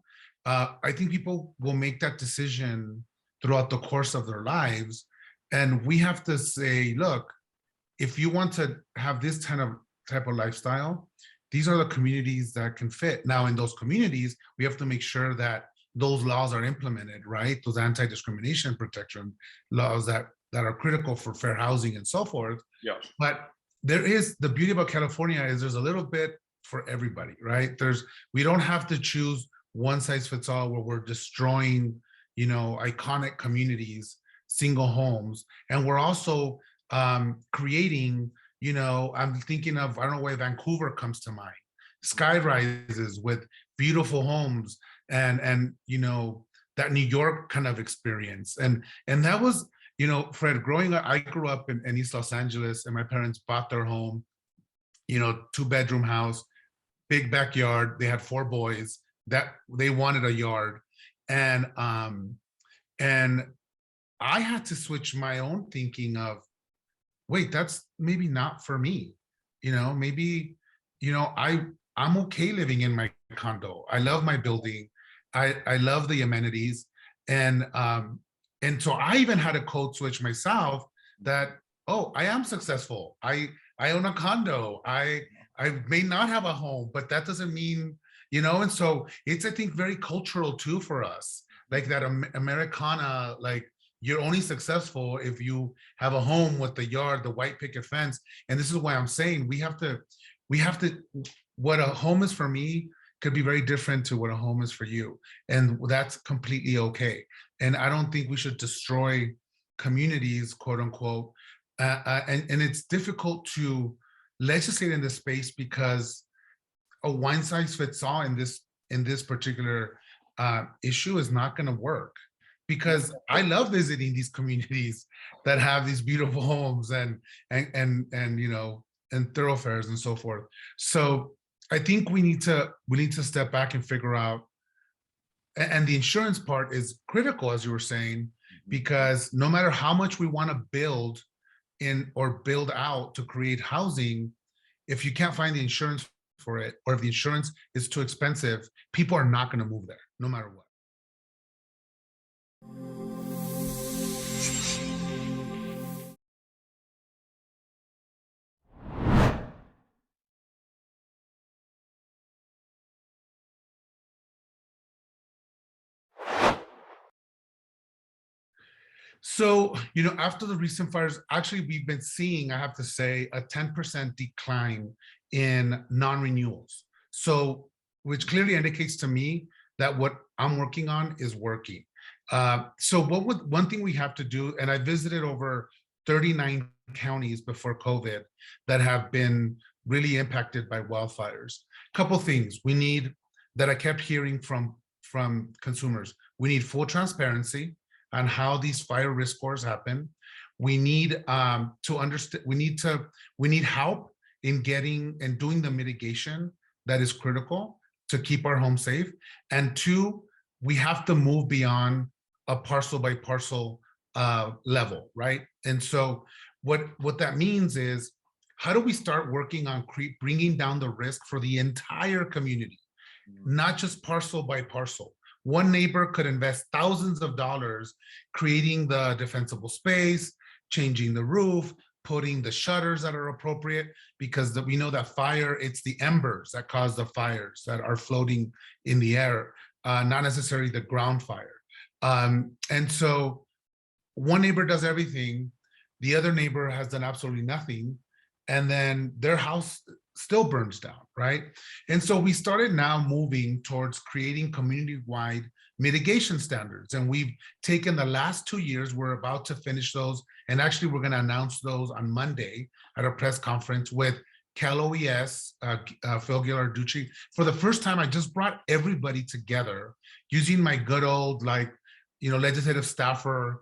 B: I think people will make that decision throughout the course of their lives. And we have to say, look, if you want to have this type of lifestyle, these are the communities that can fit. Now, in those communities, we have to make sure that those laws are implemented, right? Those anti-discrimination protection laws that are critical for fair housing and so forth.
A: Yes.
B: But there is, the beauty about California is there's a little bit for everybody, right? We don't have to choose one size fits all where we're destroying, iconic communities, single homes. And we're also creating, I'm thinking of, I don't know why Vancouver comes to mind, sky rises with beautiful homes and that New York kind of experience. And that was, Fred, growing up, I grew up in East Los Angeles, and my parents bought their home, 2-bedroom house, big backyard. They had 4 boys that they wanted a yard. And I had to switch my own thinking of, wait, that's maybe not for me. Maybe, I'm okay living in my condo. I love my building. I love the amenities. And so I even had a code switch myself that, oh, I am successful. I own a condo. I may not have a home, but that doesn't mean, and so it's, I think, very cultural too for us, like that Americana, like you're only successful if you have a home with the yard, the white picket fence. And this is why I'm saying we have to, what a home is for me could be very different to what a home is for you. And that's completely okay. And I don't think we should destroy communities, quote unquote. And it's difficult to legislate in this space because a one size fits all in this particular issue is not going to work. Because I love visiting these communities that have these beautiful homes and thoroughfares and so forth. So I think we need to step back and figure out, and the insurance part is critical, as you were saying, because no matter how much we want to build in or build out to create housing, if you can't find the insurance for it, or if the insurance is too expensive, people are not going to move there, no matter what. So, after the recent fires, actually, we've been seeing, I have to say, a 10% decline in non-renewals. So, which clearly indicates to me that what I'm working on is working. So one thing we have to do, and I visited over 39 counties before COVID that have been really impacted by wildfires. Couple things we need that I kept hearing from consumers. We need full transparency on how these fire risk scores happen. We need to understand. We need help in getting and doing the mitigation that is critical to keep our home safe. And 2, we have to move beyond a parcel by parcel level, right? And so what that means is, how do we start working on bringing down the risk for the entire community, not just parcel by parcel? One neighbor could invest thousands of dollars creating the defensible space, changing the roof, putting the shutters that are appropriate, because we know that fire, it's the embers that cause the fires that are floating in the air, not necessarily the ground fire. And so one neighbor does everything, the other neighbor has done absolutely nothing, and then their house still burns down, right? And so we started now moving towards creating community-wide mitigation standards. And we've taken the last 2 years, we're about to finish those. And actually, we're going to announce those on Monday at a press conference with Cal OES, Phil Ghilarducci. For the first time, I just brought everybody together using my good old, legislative staffer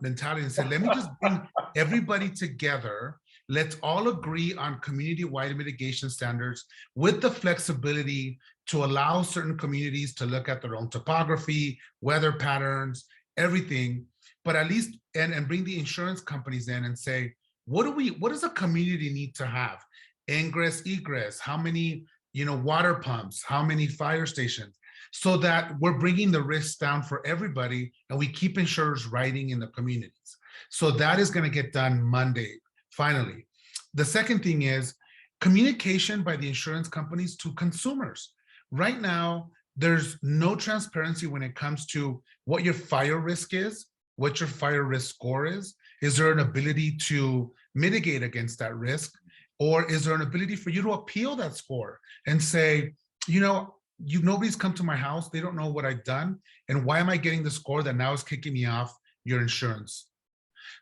B: mentality and said, let me just bring everybody together. Let's all agree on community-wide mitigation standards with the flexibility to allow certain communities to look at their own topography, weather patterns, everything, but at least, and bring the insurance companies in and say, what does a community need to have? Ingress, egress, how many, water pumps, how many fire stations, so that we're bringing the risks down for everybody and we keep insurers writing in the communities. So that is going to get done Monday, finally. The second thing is communication by the insurance companies to consumers. Right now, there's no transparency when it comes to what your fire risk is, what your fire risk score is. Is there an ability to mitigate against that risk? Or is there an ability for you to appeal that score and say, nobody's come to my house, they don't know what I've done, and why am I getting the score that now is kicking me off your insurance?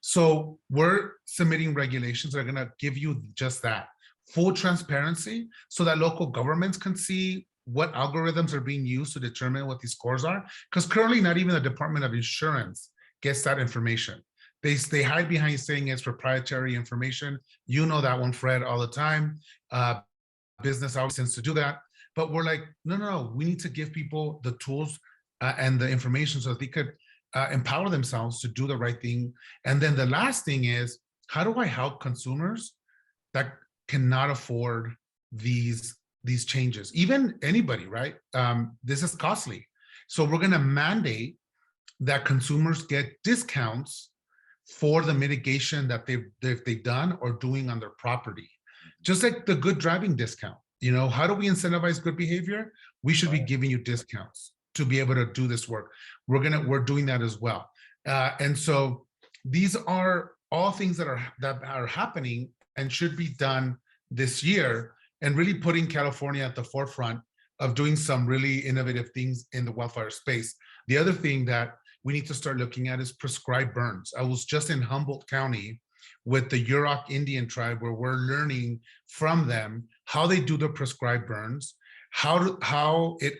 B: So we're submitting regulations that are going to give you just that, full transparency, so that local governments can see what algorithms are being used to determine what these scores are. Because currently, not even the Department of Insurance gets that information. They hide behind saying it's proprietary information. You know that one, Fred, all the time. business always tends to do that. But we're like, no, no, no, we need to give people the tools and the information so that they could empower themselves to do the right thing. And then the last thing is, how do I help consumers that cannot afford these changes? Even anybody, right? This is costly. So we're going to mandate that consumers get discounts for the mitigation that they've done or doing on their property. Just like the good driving discount. You know, how do we incentivize good behavior? We should be giving you discounts to be able to do this work. We're doing that as well. And so these are all things that are happening and should be done this year, and really putting California at the forefront of doing some really innovative things in the wildfire space. The other thing that we need to start looking at is prescribed burns. I was just in Humboldt County with the Yurok Indian tribe, where we're learning from them how they do the prescribed burns, how it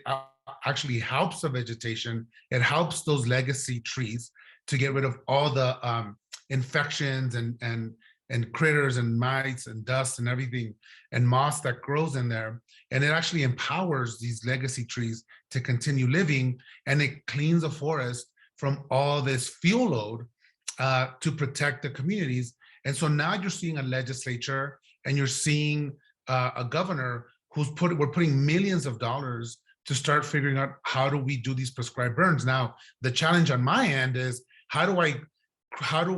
B: actually helps the vegetation. It helps those legacy trees to get rid of all the infections and critters and mites and dust and everything and moss that grows in there. And it actually empowers these legacy trees to continue living, and it cleans the forest from all this fuel load to protect the communities. And so now you're seeing a legislature, and you're seeing a governor we're putting millions of dollars to start figuring out how do we do these prescribed burns. Now, the challenge on my end is how do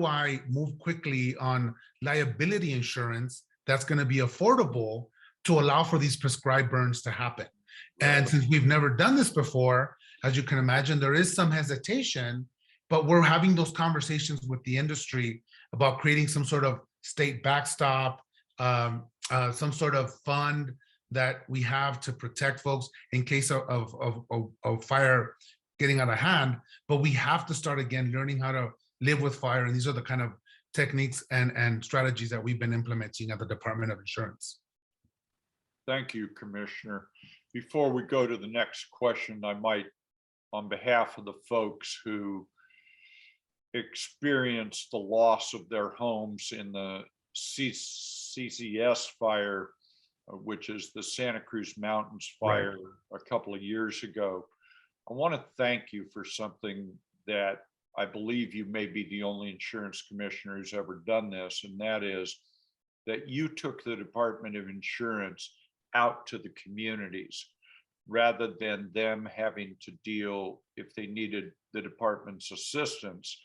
B: I move quickly on liability insurance that's going to be affordable to allow for these prescribed burns to happen? And since we've never done this before, as you can imagine, there is some hesitation, but we're having those conversations with the industry about creating some sort of state backstop, some sort of fund that we have to protect folks in case of fire getting out of hand. But we have to start again learning how to live with fire. And these are the kind of techniques and strategies that we've been implementing at the Department of Insurance.
A: Thank you, Commissioner. Before we go to the next question, I might, on behalf of the folks who experienced the loss of their homes in the CCS fire, which is the Santa Cruz Mountains fire a couple of years ago, I want to thank you for something that I believe you may be the only insurance commissioner who's ever done this, and that is that you took the Department of Insurance out to the communities rather than them having to deal, if they needed the department's assistance,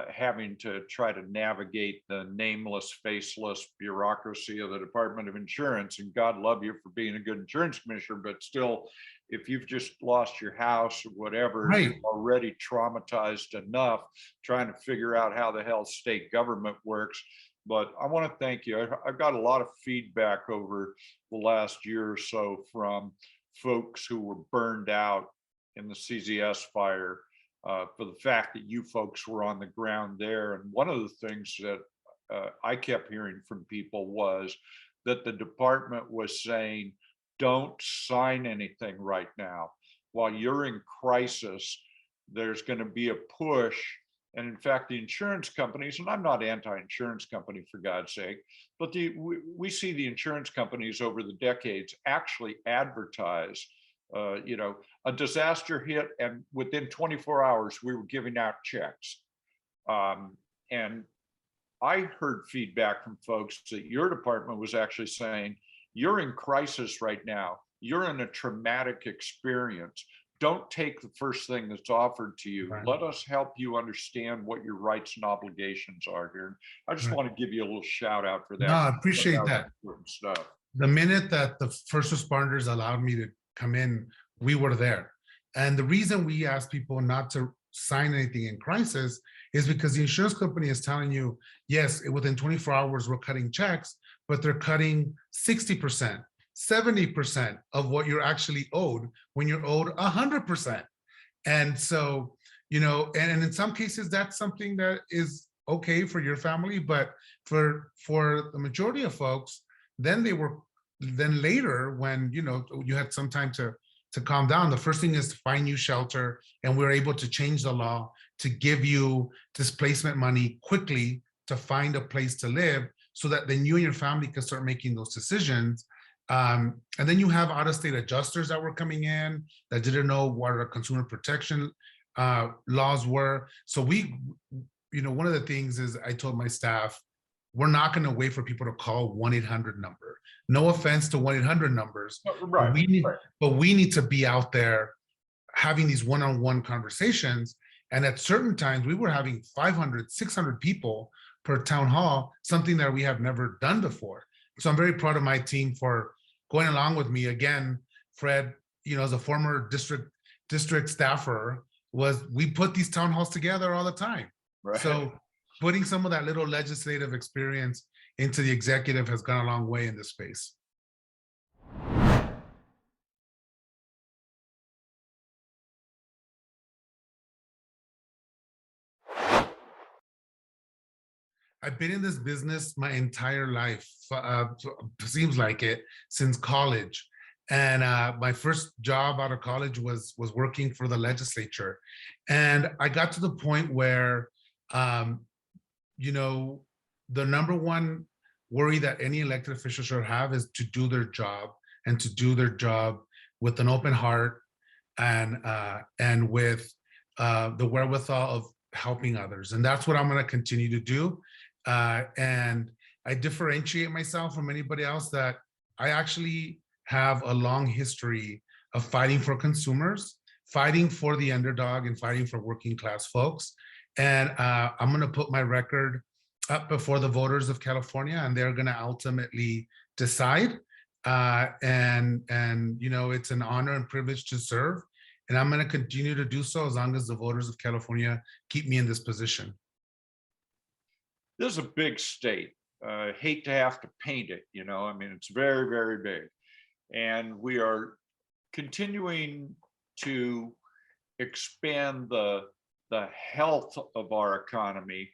A: having to try to navigate the nameless, faceless bureaucracy of the Department of Insurance. And God love you for being a good insurance commissioner, but still, if you've just lost your house or whatever,
B: Right.
A: you're already traumatized enough trying to figure out how the hell state government works. But I want to thank you. I've got a lot of feedback over the last year or so from folks who were burned out in the CZS fire, for the fact that you folks were on the ground there. And one of the things that I kept hearing from people was that the department was saying, don't sign anything right now. While you're in crisis, there's going to be a push. And in fact, the insurance companies, and I'm not anti-insurance company for God's sake, but we see the insurance companies over the decades actually advertise, a disaster hit, and within 24 hours, we were giving out checks. And I heard feedback from folks that your department was actually saying, you're in crisis right now. You're in a traumatic experience. Don't take the first thing that's offered to you.
B: Right.
A: Let us help you understand what your rights and obligations are here. I just want to give you a little shout out for that.
B: No, I appreciate that.
A: Important stuff.
B: The minute that the first responders allowed me to come in, we were there. And the reason we ask people not to sign anything in crisis is because the insurance company is telling you, yes, within 24 hours, we're cutting checks, but they're cutting 60%, 70% of what you're actually owed when you're owed 100%. And so, and in some cases, that's something that is okay for your family, but for the majority of folks, then later when, you had some time to calm down, the first thing is to find you shelter, and we're able to change the law to give you displacement money quickly to find a place to live, so that then you and your family can start making those decisions. And then you have out-of-state adjusters that were coming in that didn't know what our consumer protection laws were. So one of the things is I told my staff, we're not going to wait for people to call 1-800 number. No offense to 1-800 numbers,
A: Right.
B: but we need to be out there having these one-on-one conversations. And at certain times, we were having 500, 600 people per town hall, something that we have never done before. So I'm very proud of my team for going along with me. Again, Fred, as a former district staffer, we put these town halls together all the time.
A: Right.
B: So putting some of that little legislative experience into the executive has gone a long way in this space. I've been in this business my entire life, seems like it, since college. And my first job out of college was working for the legislature. And I got to the point where, the number one worry that any elected official should have is to do their job, and to do their job with an open heart and with the wherewithal of helping others. And that's what I'm going to continue to do. And I differentiate myself from anybody else that I actually have a long history of fighting for consumers, fighting for the underdog, and fighting for working class folks. And I'm going to put my record up before the voters of California, and they're going to ultimately decide. And it's an honor and privilege to serve. And I'm going to continue to do so as long as the voters of California keep me in this position.
A: This is a big state. Hate to have to paint it, it's very, very big. And we are continuing to expand the health of our economy.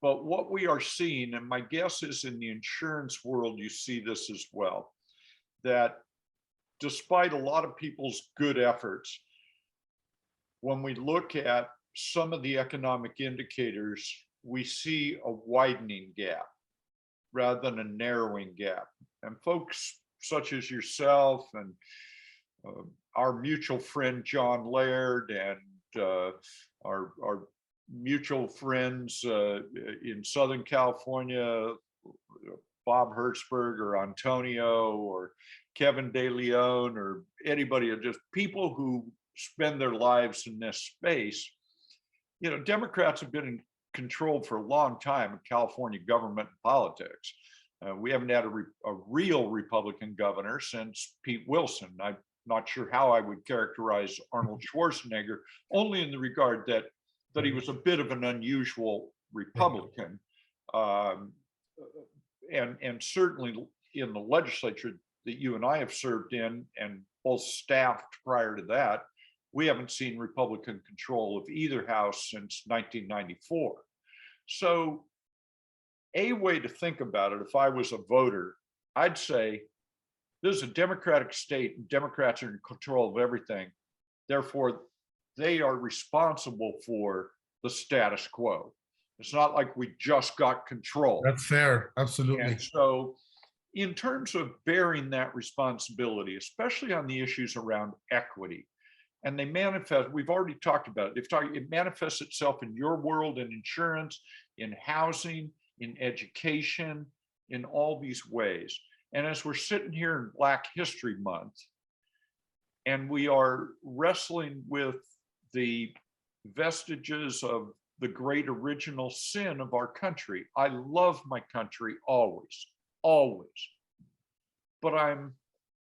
A: But what we are seeing, and my guess is in the insurance world, you see this as well, that despite a lot of people's good efforts, when we look at some of the economic indicators, we see a widening gap rather than a narrowing gap. And folks such as yourself and our mutual friend, John Laird, and our mutual friends in Southern California, Bob Hertzberg or Antonio or Kevin De Leon or anybody, just people who spend their lives in this space. Democrats have been in control for a long time in California government and politics. We haven't had a real Republican governor since Pete Wilson. I'm not sure how I would characterize Arnold Schwarzenegger, only in the regard that he was a bit of an unusual Republican. And certainly in the legislature that you and I have served in, and both staffed prior to that, we haven't seen Republican control of either house since 1994. So a way to think about it, if I was a voter, I'd say this is a Democratic state and Democrats are in control of everything. Therefore, they are responsible for the status quo. It's not like we just got control.
B: That's fair. Absolutely.
A: And so in terms of bearing that responsibility, especially on the issues around equity, and they manifest, we've already talked about it. It manifests itself in your world, in insurance, in housing, in education, in all these ways. And as we're sitting here in Black History Month, and we are wrestling with the vestiges of the great original sin of our country. I love my country always, always. But I'm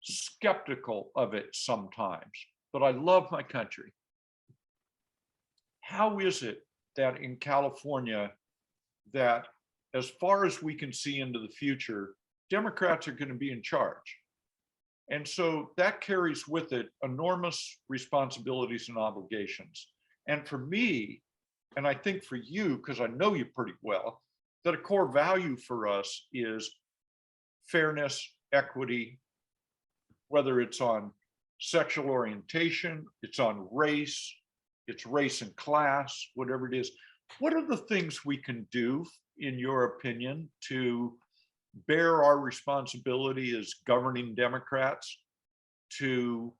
A: skeptical of it sometimes. But I love my country. How is it that in California, that as far as we can see into the future, Democrats are going to be in charge? And so that carries with it enormous responsibilities and obligations. And for me, and I think for you, because I know you pretty well, that a core value for us is fairness, equity, whether it's on sexual orientation, it's on race, it's race and class, whatever it is. What are the things we can do, in your opinion, to bear our responsibility as governing Democrats to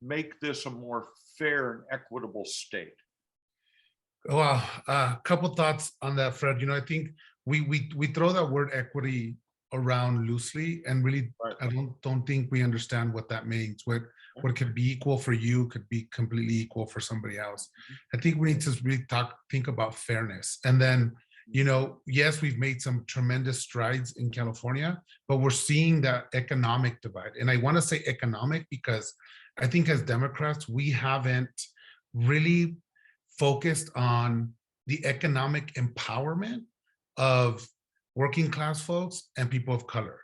A: make this a more fair and equitable state?
B: Well, a couple thoughts on that, Fred. I think we throw that word equity around loosely, and really,
A: Right.
B: I don't think we understand what that means. What could be equal for you could be completely equal for somebody else. I think we need to really think about fairness. And then, yes, we've made some tremendous strides in California, but we're seeing that economic divide. And I want to say economic because I think as Democrats, we haven't really focused on the economic empowerment of working class folks and people of color.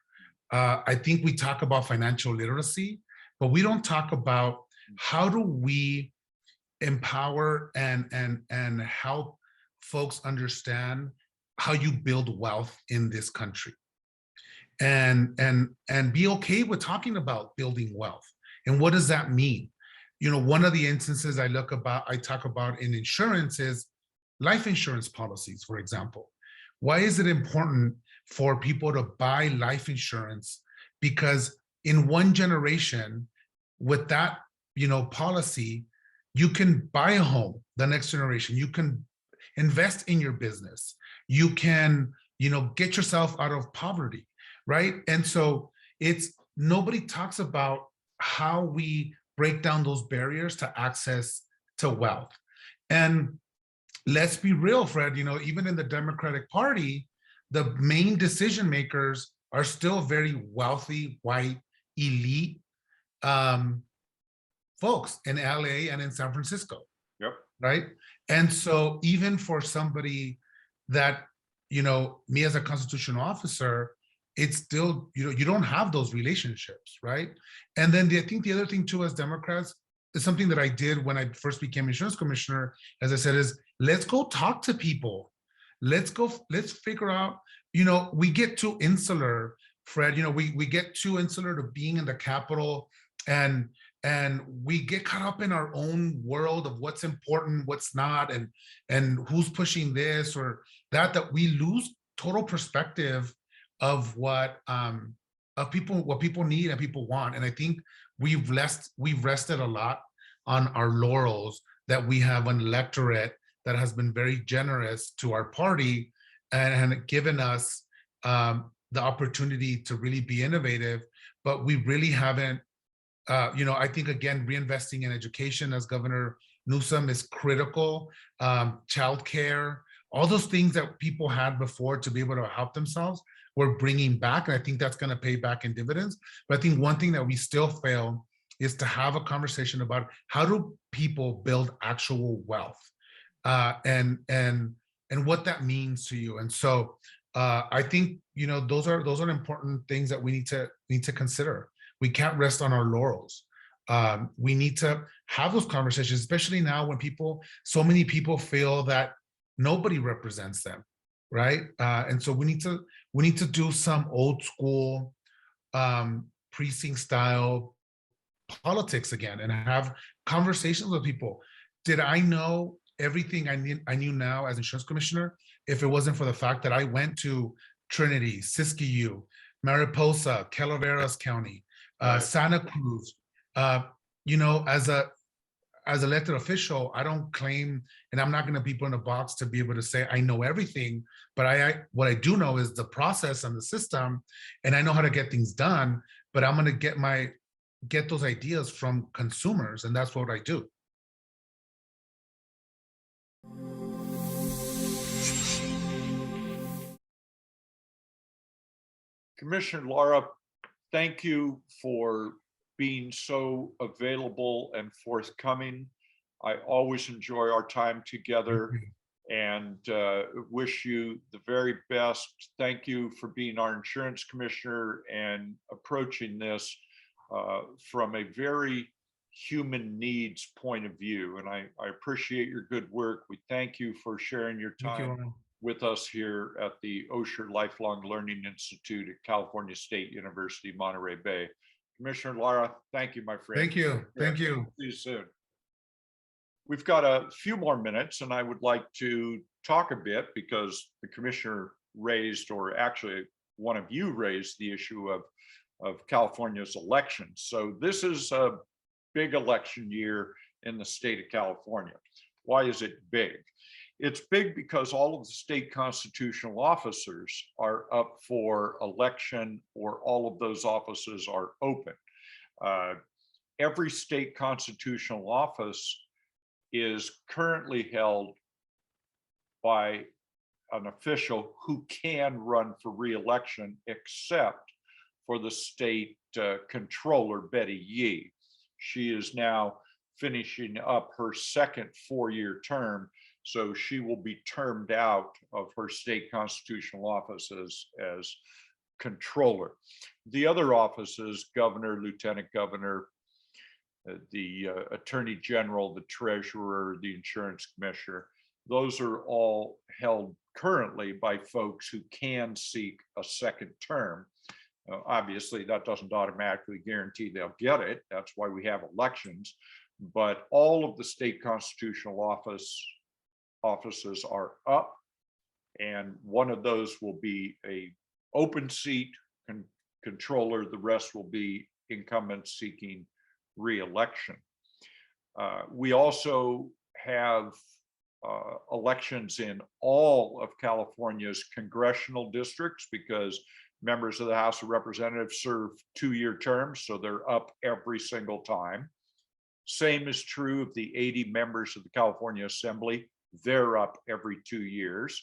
B: I think we talk about financial literacy, but we don't talk about how do we empower and help folks understand how you build wealth in this country, and be okay with talking about building wealth. And what does that mean? One of the instances I talk about in insurance is life insurance policies, for example. Why is it important for people to buy life insurance? Because in one generation, with that, policy, you can buy a home. The next generation, you can invest in your business. You can, get yourself out of poverty, right? And so nobody talks about how we break down those barriers to access to wealth. And let's be real, Fred, even in the Democratic Party, the main decision makers are still very wealthy, white, elite folks in LA and in San Francisco.
A: Yep.
B: Right. And so even for somebody that, me as a constitutional officer, it's still, you don't have those relationships, right? And then I think the other thing too, as Democrats, is something that I did when I first became insurance commissioner, as I said, is let's go talk to people. Let's figure out, we get too insular, Fred, we get too insular to being in the Capitol, and we get caught up in our own world of what's important, what's not, and who's pushing this or that we lose total perspective of what people need and people want. And I think we've rested a lot on our laurels that we have an electorate that has been very generous to our party and given us the opportunity to really be innovative, but we really haven't. I think, again, reinvesting in education, as Governor Newsom, is critical. Childcare, all those things that people had before to be able to help themselves, we're bringing back. And I think that's going to pay back in dividends. But I think one thing that we still fail is to have a conversation about how do people build actual wealth, and what that means to you. And so I think, those are important things that we need to consider. We can't rest on our laurels. We need to have those conversations, especially now when so many people feel that nobody represents them, right? And so we need to do some old school precinct style politics again and have conversations with people. Did I know everything I knew now as insurance commissioner if it wasn't for the fact that I went to Trinity, Siskiyou, Mariposa, Calaveras County, Santa Cruz? As elected official, I don't claim, and I'm not going to be put in a box to be able to say I know everything, but what I do know is the process and the system, and I know how to get things done, but I'm going to get those ideas from consumers, and that's what I do.
A: Commissioner Lara, thank you for being so available and forthcoming. I always enjoy our time together and wish you the very best. Thank you for being our insurance commissioner and approaching this from a very human needs point of view. And I appreciate your good work. We thank you for sharing your time with us here at the Osher Lifelong Learning Institute at California State University, Monterey Bay. Commissioner Lara, thank you, my friend.
B: Thank you. Thank you.
A: See you soon. We've got a few more minutes, and I would like to talk a bit because the commissioner raised, or actually one of you raised the issue of California's elections. So this is a big election year in the state of California. Why is it big? It's big because all of the state constitutional officers are up for election, or all of those offices are open. Every state constitutional office is currently held by an official who can run for re-election, except for the state controller, Betty Yee. She is now finishing up her second four-year term, so she will be termed out of her state constitutional office as controller. The other offices, governor, lieutenant governor, the attorney general, the treasurer, the insurance commissioner, those are all held currently by folks who can seek a second term. Obviously, that doesn't automatically guarantee they'll get it. That's why we have elections. But all of the state constitutional offices are up, and one of those will be a open seat controller. The rest will be incumbents seeking re-election. We also have elections in all of California's congressional districts, because members of the House of Representatives serve two-year terms, so they're up every single time. Same is true of the 80 members of the California Assembly. They're up every 2 years.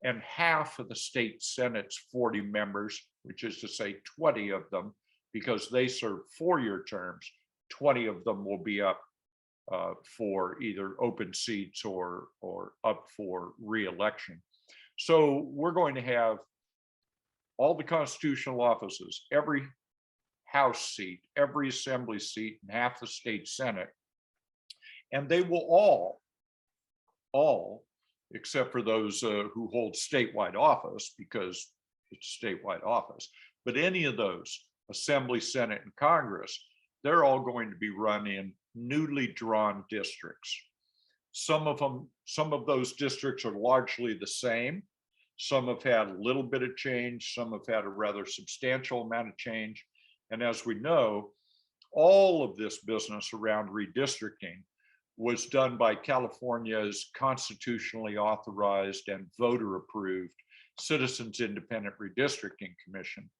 A: And half of the state Senate's 40 members, which is to say 20 of them, because they serve four-year terms, 20 of them will be up for either open seats or up for re-election. So we're going to have all the constitutional offices, every House seat, every Assembly seat, and half the state Senate. And they will all, except for those who hold statewide office, because it's a statewide office, but any of those, Assembly, Senate, and Congress, they're all going to be run in newly drawn districts. Some of those districts are largely the same. Some have had a little bit of change. Some have had a rather substantial amount of change. And as we know, all of this business around redistricting was done by California's constitutionally authorized and voter approved Citizens Independent Redistricting Commission.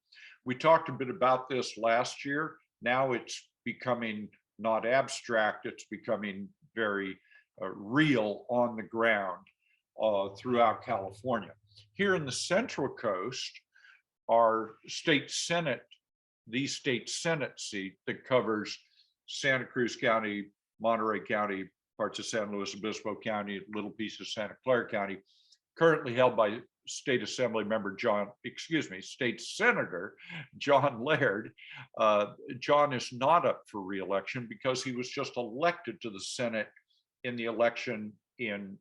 A: We talked a bit about this last year. Now it's becoming not abstract, it's becoming very real on the ground throughout California. Here in the Central Coast, our state Senate, the state Senate seat that covers Santa Cruz County, Monterey County, parts of San Luis Obispo County, little piece of Santa Clara County, currently held by State Assembly member State Senator John Laird. John is not up for re-election because he was just elected to the Senate in the election in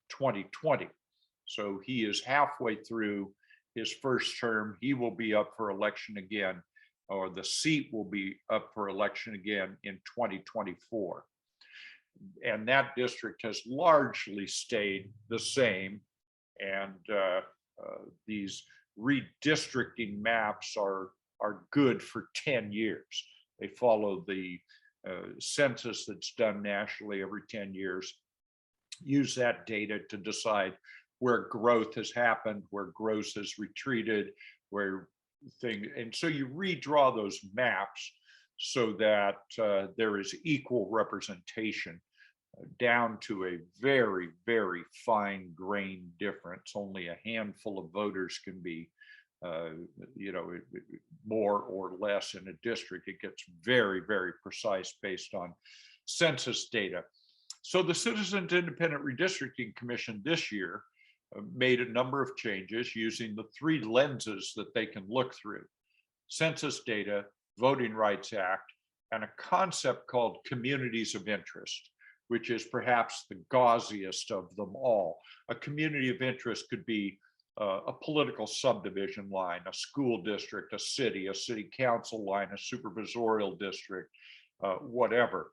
A: 2020. So he is halfway through his first term. He will be up for election again, or the seat will be up for election again in 2024. And that district has largely stayed the same. And these redistricting maps are good for 10 years. They follow the census that's done nationally every 10 years. Use that data to decide where growth has happened, where growth has retreated, and so you redraw those maps so that there is equal representation down to a very, very fine grain difference. Only a handful of voters can be, more or less in a district. It gets very, very precise based on census data. So the Citizens Independent Redistricting Commission this year made a number of changes using the three lenses that they can look through: census data, Voting Rights Act, and a concept called communities of interest, which is perhaps the gauziest of them all. A community of interest could be a political subdivision line, a school district, a city council line, a supervisorial district, whatever.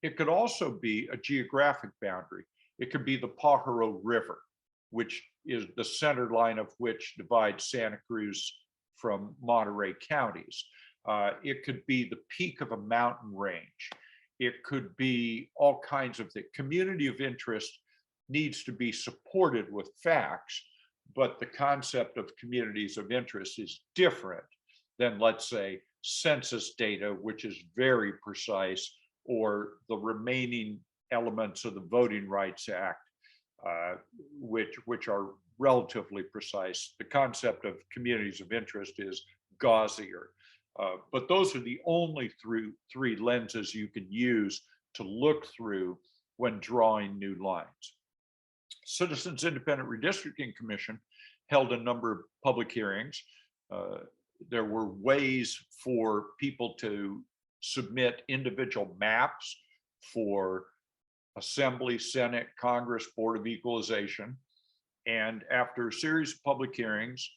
A: It could also be a geographic boundary. It could be the Pajaro River, which is the center line of which divides Santa Cruz from Monterey counties. It could be the peak of a mountain range. It could be all kinds of things. Community of interest needs to be supported with facts, but the concept of communities of interest is different than, let's say, census data, which is very precise, or the remaining elements of the Voting Rights Act, which are relatively precise. The concept of communities of interest is gauzier. But those are the only three lenses you can use to look through when drawing new lines. Citizens Independent Redistricting Commission held a number of public hearings. There were ways for people to submit individual maps for Assembly, Senate, Congress, Board of Equalization. And after a series of public hearings,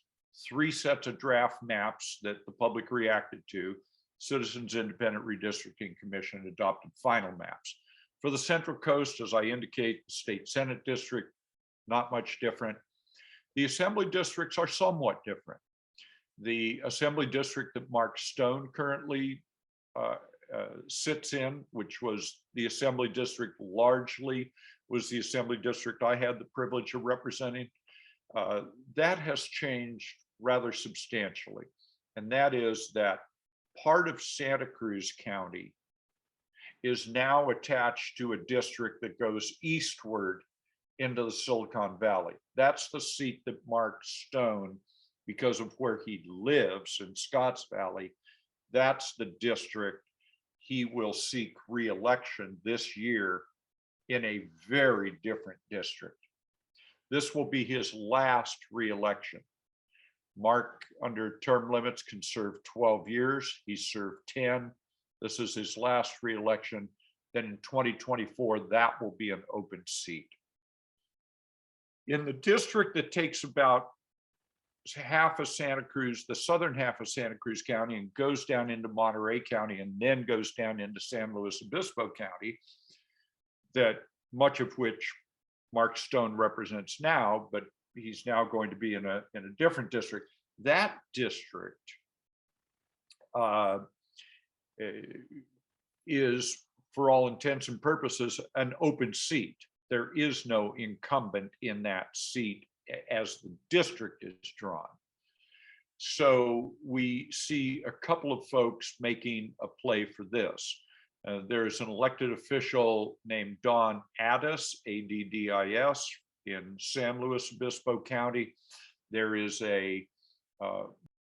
A: 3 sets of draft maps that the public reacted to, Citizens Independent Redistricting Commission adopted final maps. For the Central Coast, as I indicate, the State Senate District, not much different. The Assembly districts are somewhat different. The Assembly district that Mark Stone currently sits in, which was the Assembly district largely, was the Assembly district I had the privilege of representing. That has changed rather substantially. And that is that part of Santa Cruz County is now attached to a district that goes eastward into the Silicon Valley. That's the seat that Mark Stone, because of where he lives in Scotts Valley, that's the district he will seek re-election this year in a very different district. This will be his last re-election. Mark, under term limits, can serve 12 years. He served 10. This is his last re-election. Then in 2024, that will be an open seat. In the district that takes about half of Santa Cruz, the southern half of Santa Cruz County, and goes down into Monterey County and then goes down into San Luis Obispo County, that much of which Mark Stone represents now, but he's now going to be in a different district. That district is, for all intents and purposes, an open seat. There is no incumbent in that seat as the district is drawn. So we see a couple of folks making a play for this. There's an elected official named Don Addis, A-D-D-I-S, in San Luis Obispo County. There is a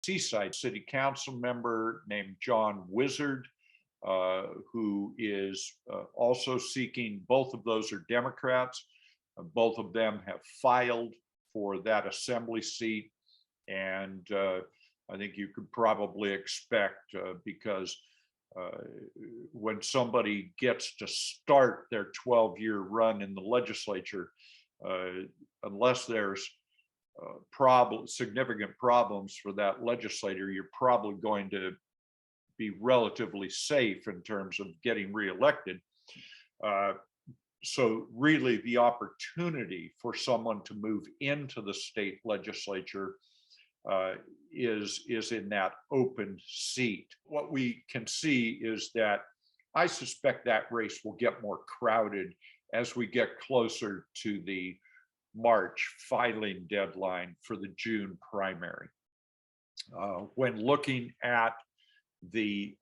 A: Seaside City Council member named John Wizard, who is also seeking, both of those are Democrats. Both of them have filed for that assembly seat. And I think you could probably expect, because when somebody gets to start their 12-year run in the legislature, unless there's significant problems for that legislator, you're probably going to be relatively safe in terms of getting reelected. So really the opportunity for someone to move into the state legislature is in that open seat. What we can see is that I suspect that race will get more crowded as we get closer to the March filing deadline for the June primary. When looking at the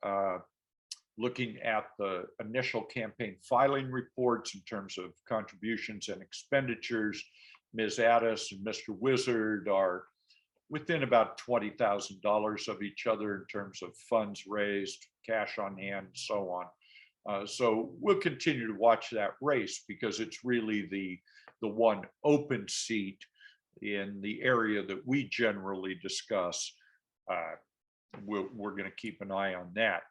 A: initial campaign filing reports in terms of contributions and expenditures, Ms. Addis and Mr. Wizard are within about $20,000 of each other in terms of funds raised, cash on hand, and so on. So we'll continue to watch that race because it's really the one open seat in the area that we generally discuss. We're going to keep an eye on that.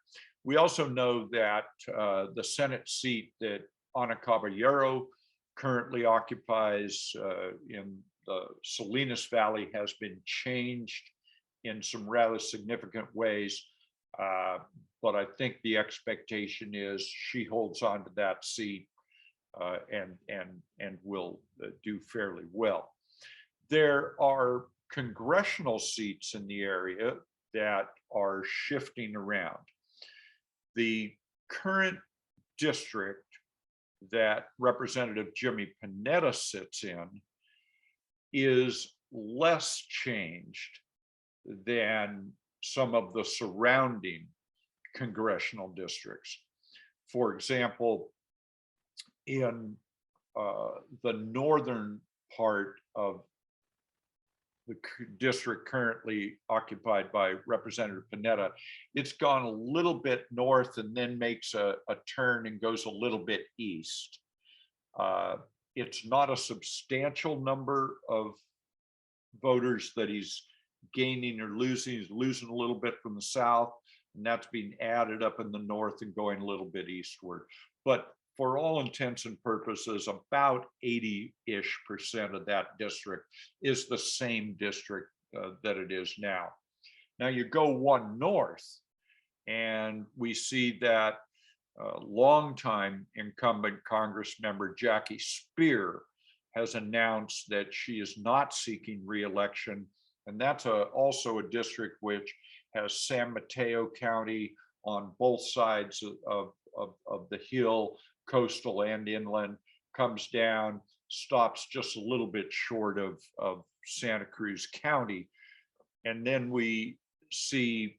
A: We also know that the Senate seat that Ana Caballero currently occupies in the Salinas Valley has been changed in some rather significant ways. But I think the expectation is she holds on to that seat and will do fairly well. There are congressional seats in the area that are shifting around. The current district that Representative Jimmy Panetta sits in is less changed than some of the surrounding congressional districts. For example, in the northern part of the district currently occupied by Representative Panetta, it's gone a little bit north and then makes a turn and goes a little bit east. It's not a substantial number of voters that he's gaining or losing. He's losing a little bit from the south, and that's being added up in the north and going a little bit eastward. But for all intents and purposes, about 80-ish% of that district is the same district that it is now. Now you go one north, and we see that longtime incumbent Congress member Jackie Spear has announced that she is not seeking re-election, and that's also a district which has San Mateo County on both sides of the hill, coastal and inland, comes down, stops just a little bit short of Santa Cruz County. And then we see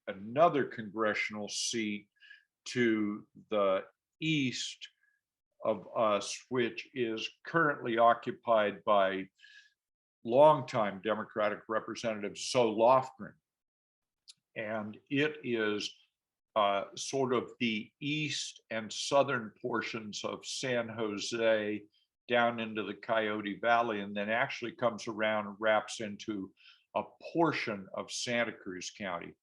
A: another congressional seat to the east of us, which is currently occupied by longtime Democratic Representative Zoe Lofgren. And it is sort of the east and southern portions of San Jose down into the Coyote Valley, and then actually comes around and wraps into a portion of Santa Cruz County.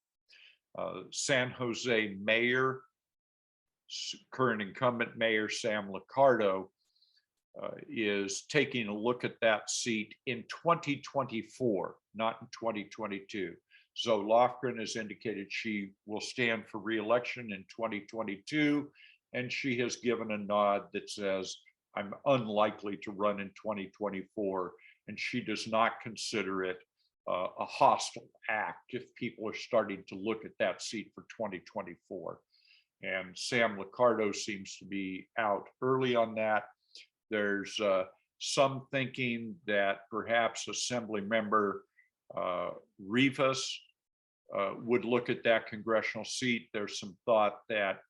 A: San Jose Mayor, current incumbent Mayor Sam Ricardo, is taking a look at that seat in 2024, not in 2022. Zoe Lofgren has indicated she will stand for re-election in 2022, and she has given a nod that says, I'm unlikely to run in 2024, and she does not consider it a hostile act if people are starting to look at that seat for 2024. And Sam Ricardo seems to be out early on that. There's some thinking that perhaps Assembly Member Rivas would look at that congressional seat. There's some thought that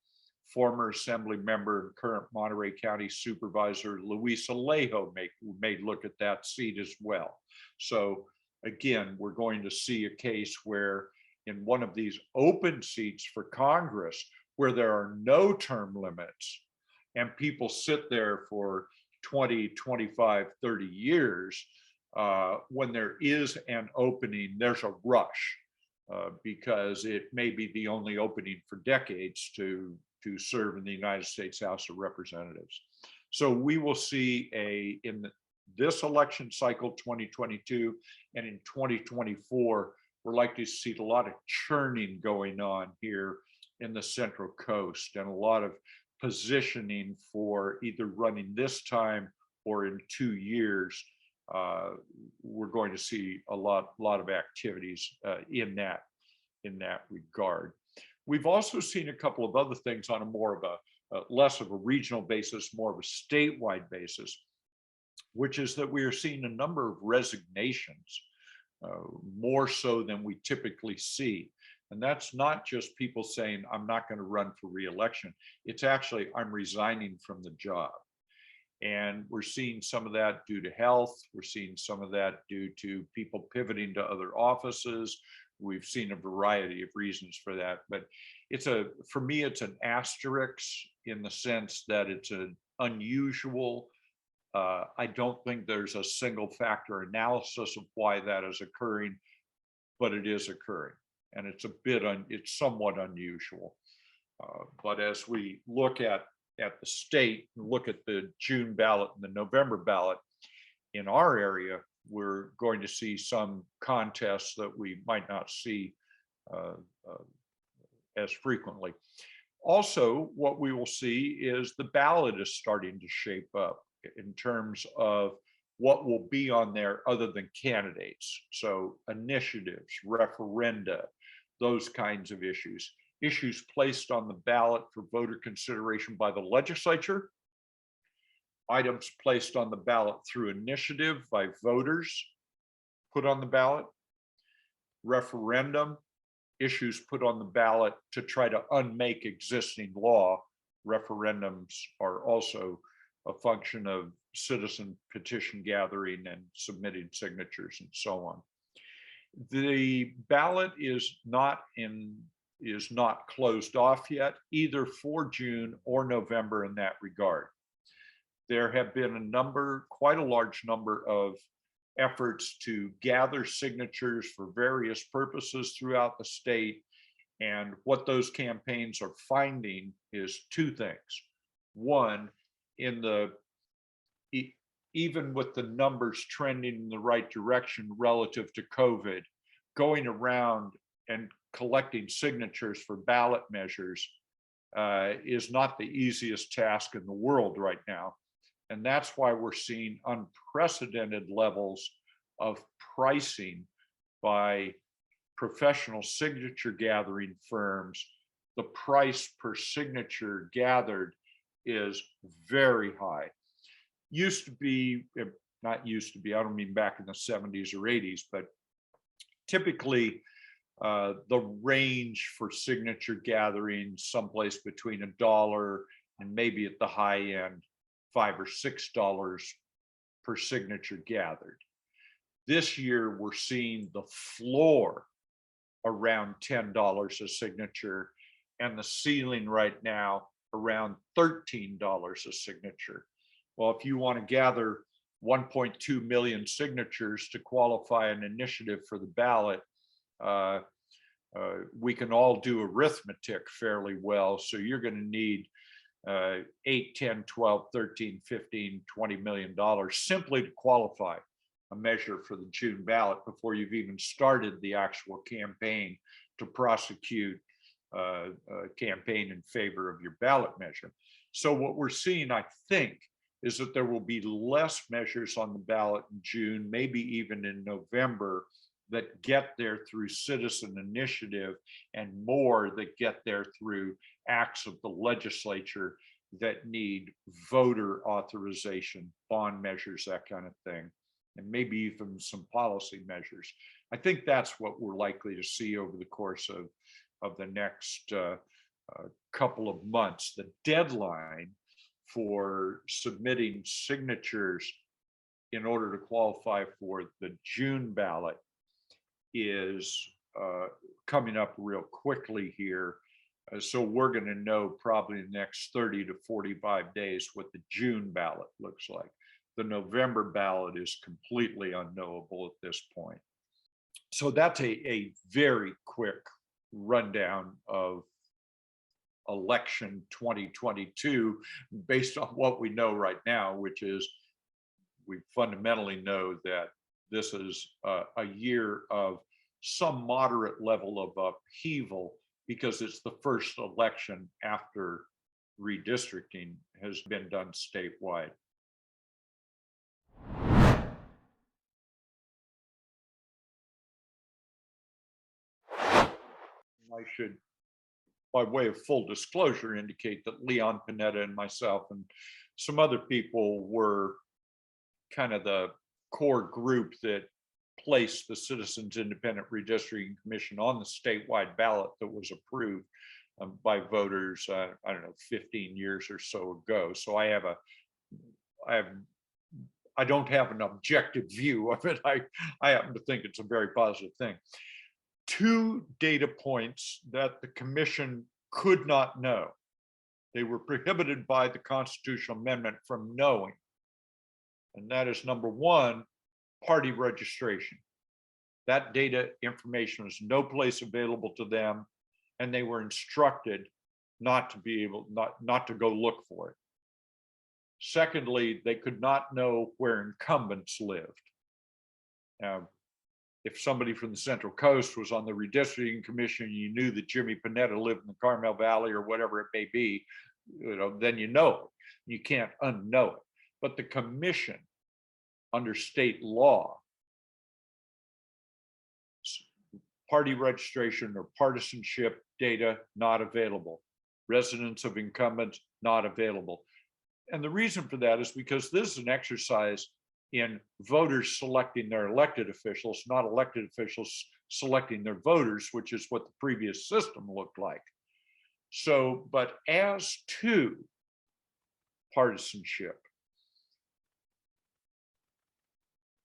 A: former Assembly Member and current Monterey County Supervisor Luis Alejo may look at that seat as well. So again, we're going to see a case where in one of these open seats for Congress, where there are no term limits and people sit there for 20, 25, 30 years, when there is an opening, there's a rush because it may be the only opening for decades to serve in the United States House of Representatives. So we will see in this election cycle, 2022, and in 2024, we're likely to see a lot of churning going on here in the Central Coast, and a lot of positioning for either running this time or in 2 years. We're going to see a lot of activities in that regard. We've also seen a couple of other things on a more of a less of a regional basis, more of a statewide basis, which is that we are seeing a number of resignations, more so than we typically see. And that's not just people saying, I'm not going to run for re-election. It's actually, I'm resigning from the job. And we're seeing some of that due to health. We're seeing some of that due to people pivoting to other offices. We've seen a variety of reasons for that. But for me, it's an asterisk in the sense that it's an unusual. I don't think there's a single factor analysis of why that is occurring, but it is occurring. And it's somewhat unusual. But as we look at the state and look at the June ballot and the November ballot, in our area, we're going to see some contests that we might not see as frequently. Also, what we will see is the ballot is starting to shape up in terms of what will be on there other than candidates. So initiatives, referenda, those kinds of issues. Issues placed on the ballot for voter consideration by the legislature, items placed on the ballot through initiative by voters put on the ballot, referendum, issues put on the ballot to try to unmake existing law. Referendums are also a function of citizen petition gathering and submitting signatures and so on. The ballot is not closed off yet, either for June or November in that regard. There have been quite a large number of efforts to gather signatures for various purposes throughout the state. And what those campaigns are finding is two things. One, even with the numbers trending in the right direction relative to COVID, going around and collecting signatures for ballot measures is not the easiest task in the world right now. And that's why we're seeing unprecedented levels of pricing by professional signature gathering firms. The price per signature gathered is very high. Used to be, not used to be, I don't mean back in the 70s or 80s, but typically the range for signature gathering someplace between $1 and maybe at the high end, $5 or $6 per signature gathered. This year, we're seeing the floor around $10 a signature and the ceiling right now around $13 a signature. Well, if you want to gather 1.2 million signatures to qualify an initiative for the ballot, we can all do arithmetic fairly well. So you're going to need 8, 10, 12, 13, 15, $20 million simply to qualify a measure for the June ballot before you've even started the actual campaign to prosecute a campaign in favor of your ballot measure. So what we're seeing, I think, is that there will be less measures on the ballot in June, maybe even in November, that get there through citizen initiative, and more that get there through acts of the legislature that need voter authorization, bond measures, that kind of thing, and maybe even some policy measures. I think that's what we're likely to see over the course of the next couple of months. The deadline for submitting signatures in order to qualify for the June ballot is coming up real quickly here. So we're going to know probably in the next 30 to 45 days what the June ballot looks like. The November ballot is completely unknowable at this point. So that's a very quick rundown of election 2022 based on what we know right now, which is we fundamentally know that this is a year of some moderate level of upheaval because it's the first election after redistricting has been done statewide. I should, by way of full disclosure, indicate that Leon Panetta and myself and some other people were kind of the core group that placed the Citizens Independent Redistricting Commission on the statewide ballot that was approved by voters, I don't know, 15 years or so ago. So I don't have an objective view of it. I happen to think it's a very positive thing. 2 data points that the commission could not know. They were prohibited by the constitutional amendment from knowing. And that is, number one, party registration. That data information was no place available to them, and they were instructed not to go look for it. Secondly, they could not know where incumbents lived. Now, if somebody from the Central Coast was on the redistricting commission, you knew that Jimmy Panetta lived in the Carmel Valley or whatever it may be, then you know it. You can't unknow it. But the commission under state law, party registration or partisanship data not available, residence of incumbents not available. And the reason for that is because this is an exercise in voters selecting their elected officials, not elected officials selecting their voters, which is what the previous system looked like. So, but as to partisanship,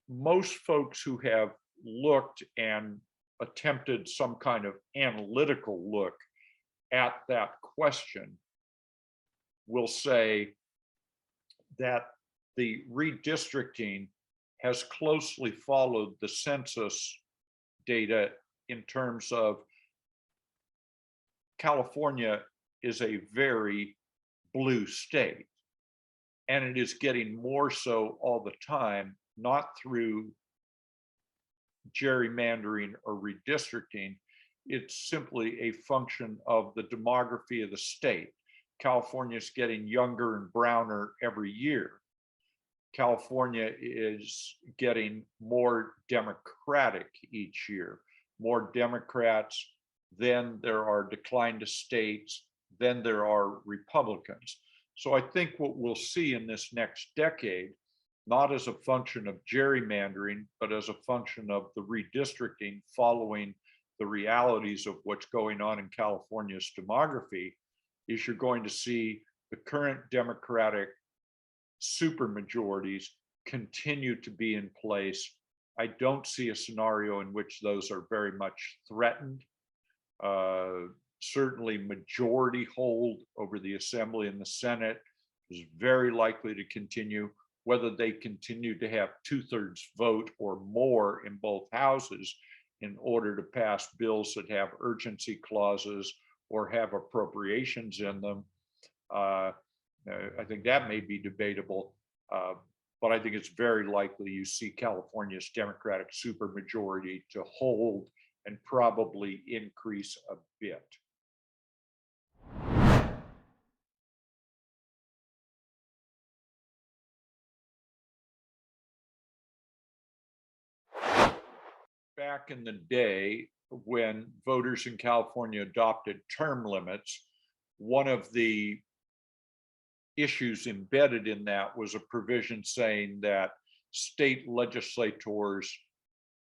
A: most folks who have looked and attempted some kind of analytical look at that question will say that the redistricting has closely followed the census data in terms of California is a very blue state, and it is getting more so all the time, not through gerrymandering or redistricting. It's simply a function of the demography of the state. California is getting younger and browner every year. California is getting more Democratic each year. More Democrats, then there are decline to states, then there are Republicans. So I think what we'll see in this next decade, not as a function of gerrymandering, but as a function of the redistricting following the realities of what's going on in California's demography, is you're going to see the current Democratic supermajorities continue to be in place. I don't see a scenario in which those are very much threatened. Certainly majority hold over the Assembly and the Senate is very likely to continue. Whether they continue to have 2/3 vote or more in both houses in order to pass bills that have urgency clauses or have appropriations in them, I think that may be debatable, but I think it's very likely you see California's Democratic supermajority to hold and probably increase a bit. Back in the day, when voters in California adopted term limits, one of the issues embedded in that was a provision saying that state legislators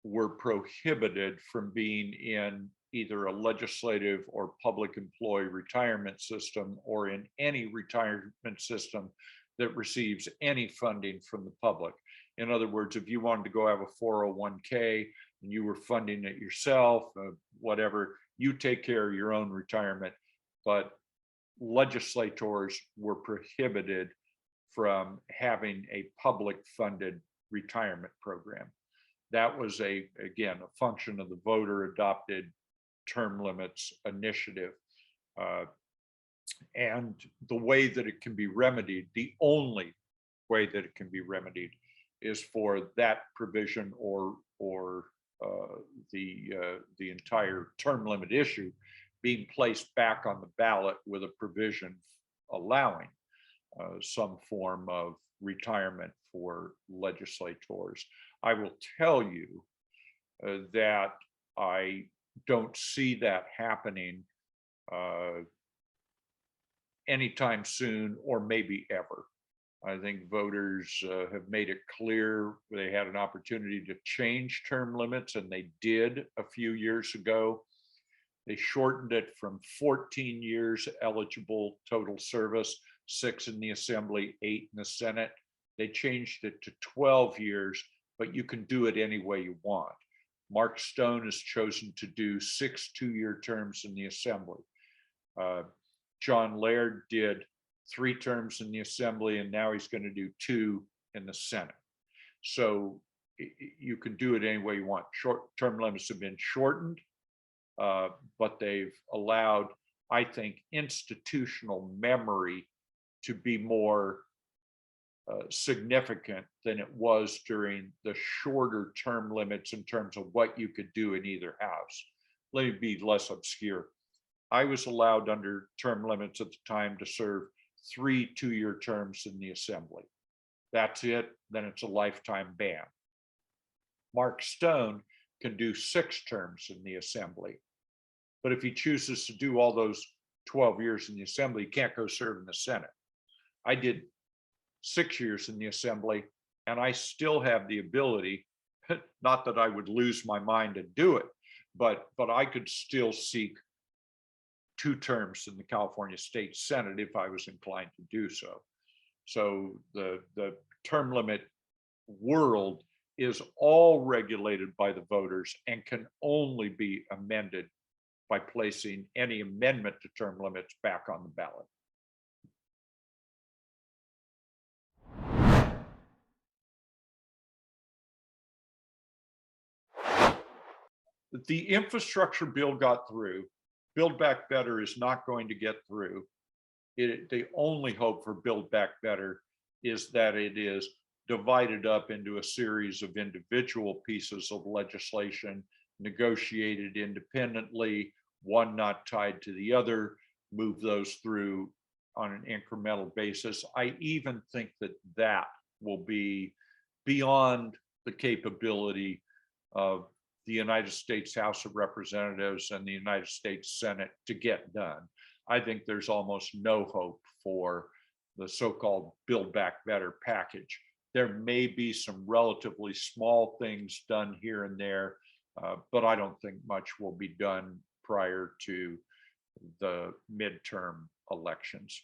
A: were prohibited from being in either a legislative or public employee retirement system or in any retirement system that receives any funding from the public. In other words, if you wanted to go have a 401k and you were funding it yourself, whatever, you take care of your own retirement, but legislators were prohibited from having a public funded retirement program. That was again, a function of the voter adopted term limits initiative. And the way that it can be remedied, the only way that it can be remedied is for that provision or the entire term limit issue being placed back on the ballot with a provision allowing some form of retirement for legislators. I will tell you that I don't see that happening anytime soon, or maybe ever. I think voters have made it clear they had an opportunity to change term limits, and they did a few years ago. They shortened it from 14 years eligible total service, 6 in the Assembly, 8 in the Senate. They changed it to 12 years, but you can do it any way you want. Mark Stone has chosen to do 6 2-year terms in the Assembly. John Laird did 3 terms in the Assembly, and now he's going to do 2 in the Senate. So you can do it any way you want. Short-term limits have been shortened, but they've allowed, I think, institutional memory to be more significant than it was during the shorter term limits in terms of what you could do in either house. Let me be less obscure. I was allowed under term limits at the time to serve 3 2-year terms in the Assembly. That's it, then it's a lifetime ban. Mark Stone can do 6 terms in the assembly. But if he chooses to do all those 12 years in the assembly, he can't go serve in the Senate. I did 6 years in the assembly, and I still have the ability, not that I would lose my mind and do it, but I could still seek 2 terms in the California State Senate if I was inclined to do so. So the term limit world is all regulated by the voters and can only be amended by placing any amendment to term limits back on the ballot. The infrastructure bill got through. Build Back Better is not going to get through. The only hope for Build Back Better is that it is divided up into a series of individual pieces of legislation, negotiated independently, one not tied to the other, move those through on an incremental basis. I even think that that will be beyond the capability of the United States House of Representatives and the United States Senate to get done. I think there's almost no hope for the so-called Build Back Better package. There may be some relatively small things done here and there, but I don't think much will be done prior to the midterm elections.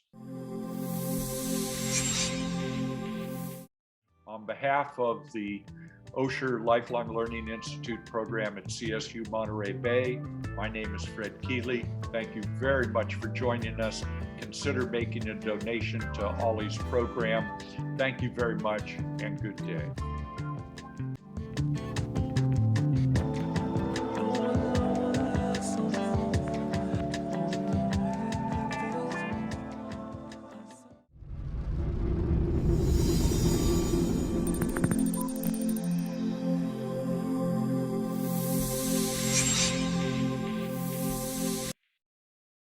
A: On behalf of the Osher Lifelong Learning Institute program at CSU Monterey Bay, my name is Fred Keeley. Thank you very much for joining us. Consider making a donation to Ollie's program. Thank you very much and good day.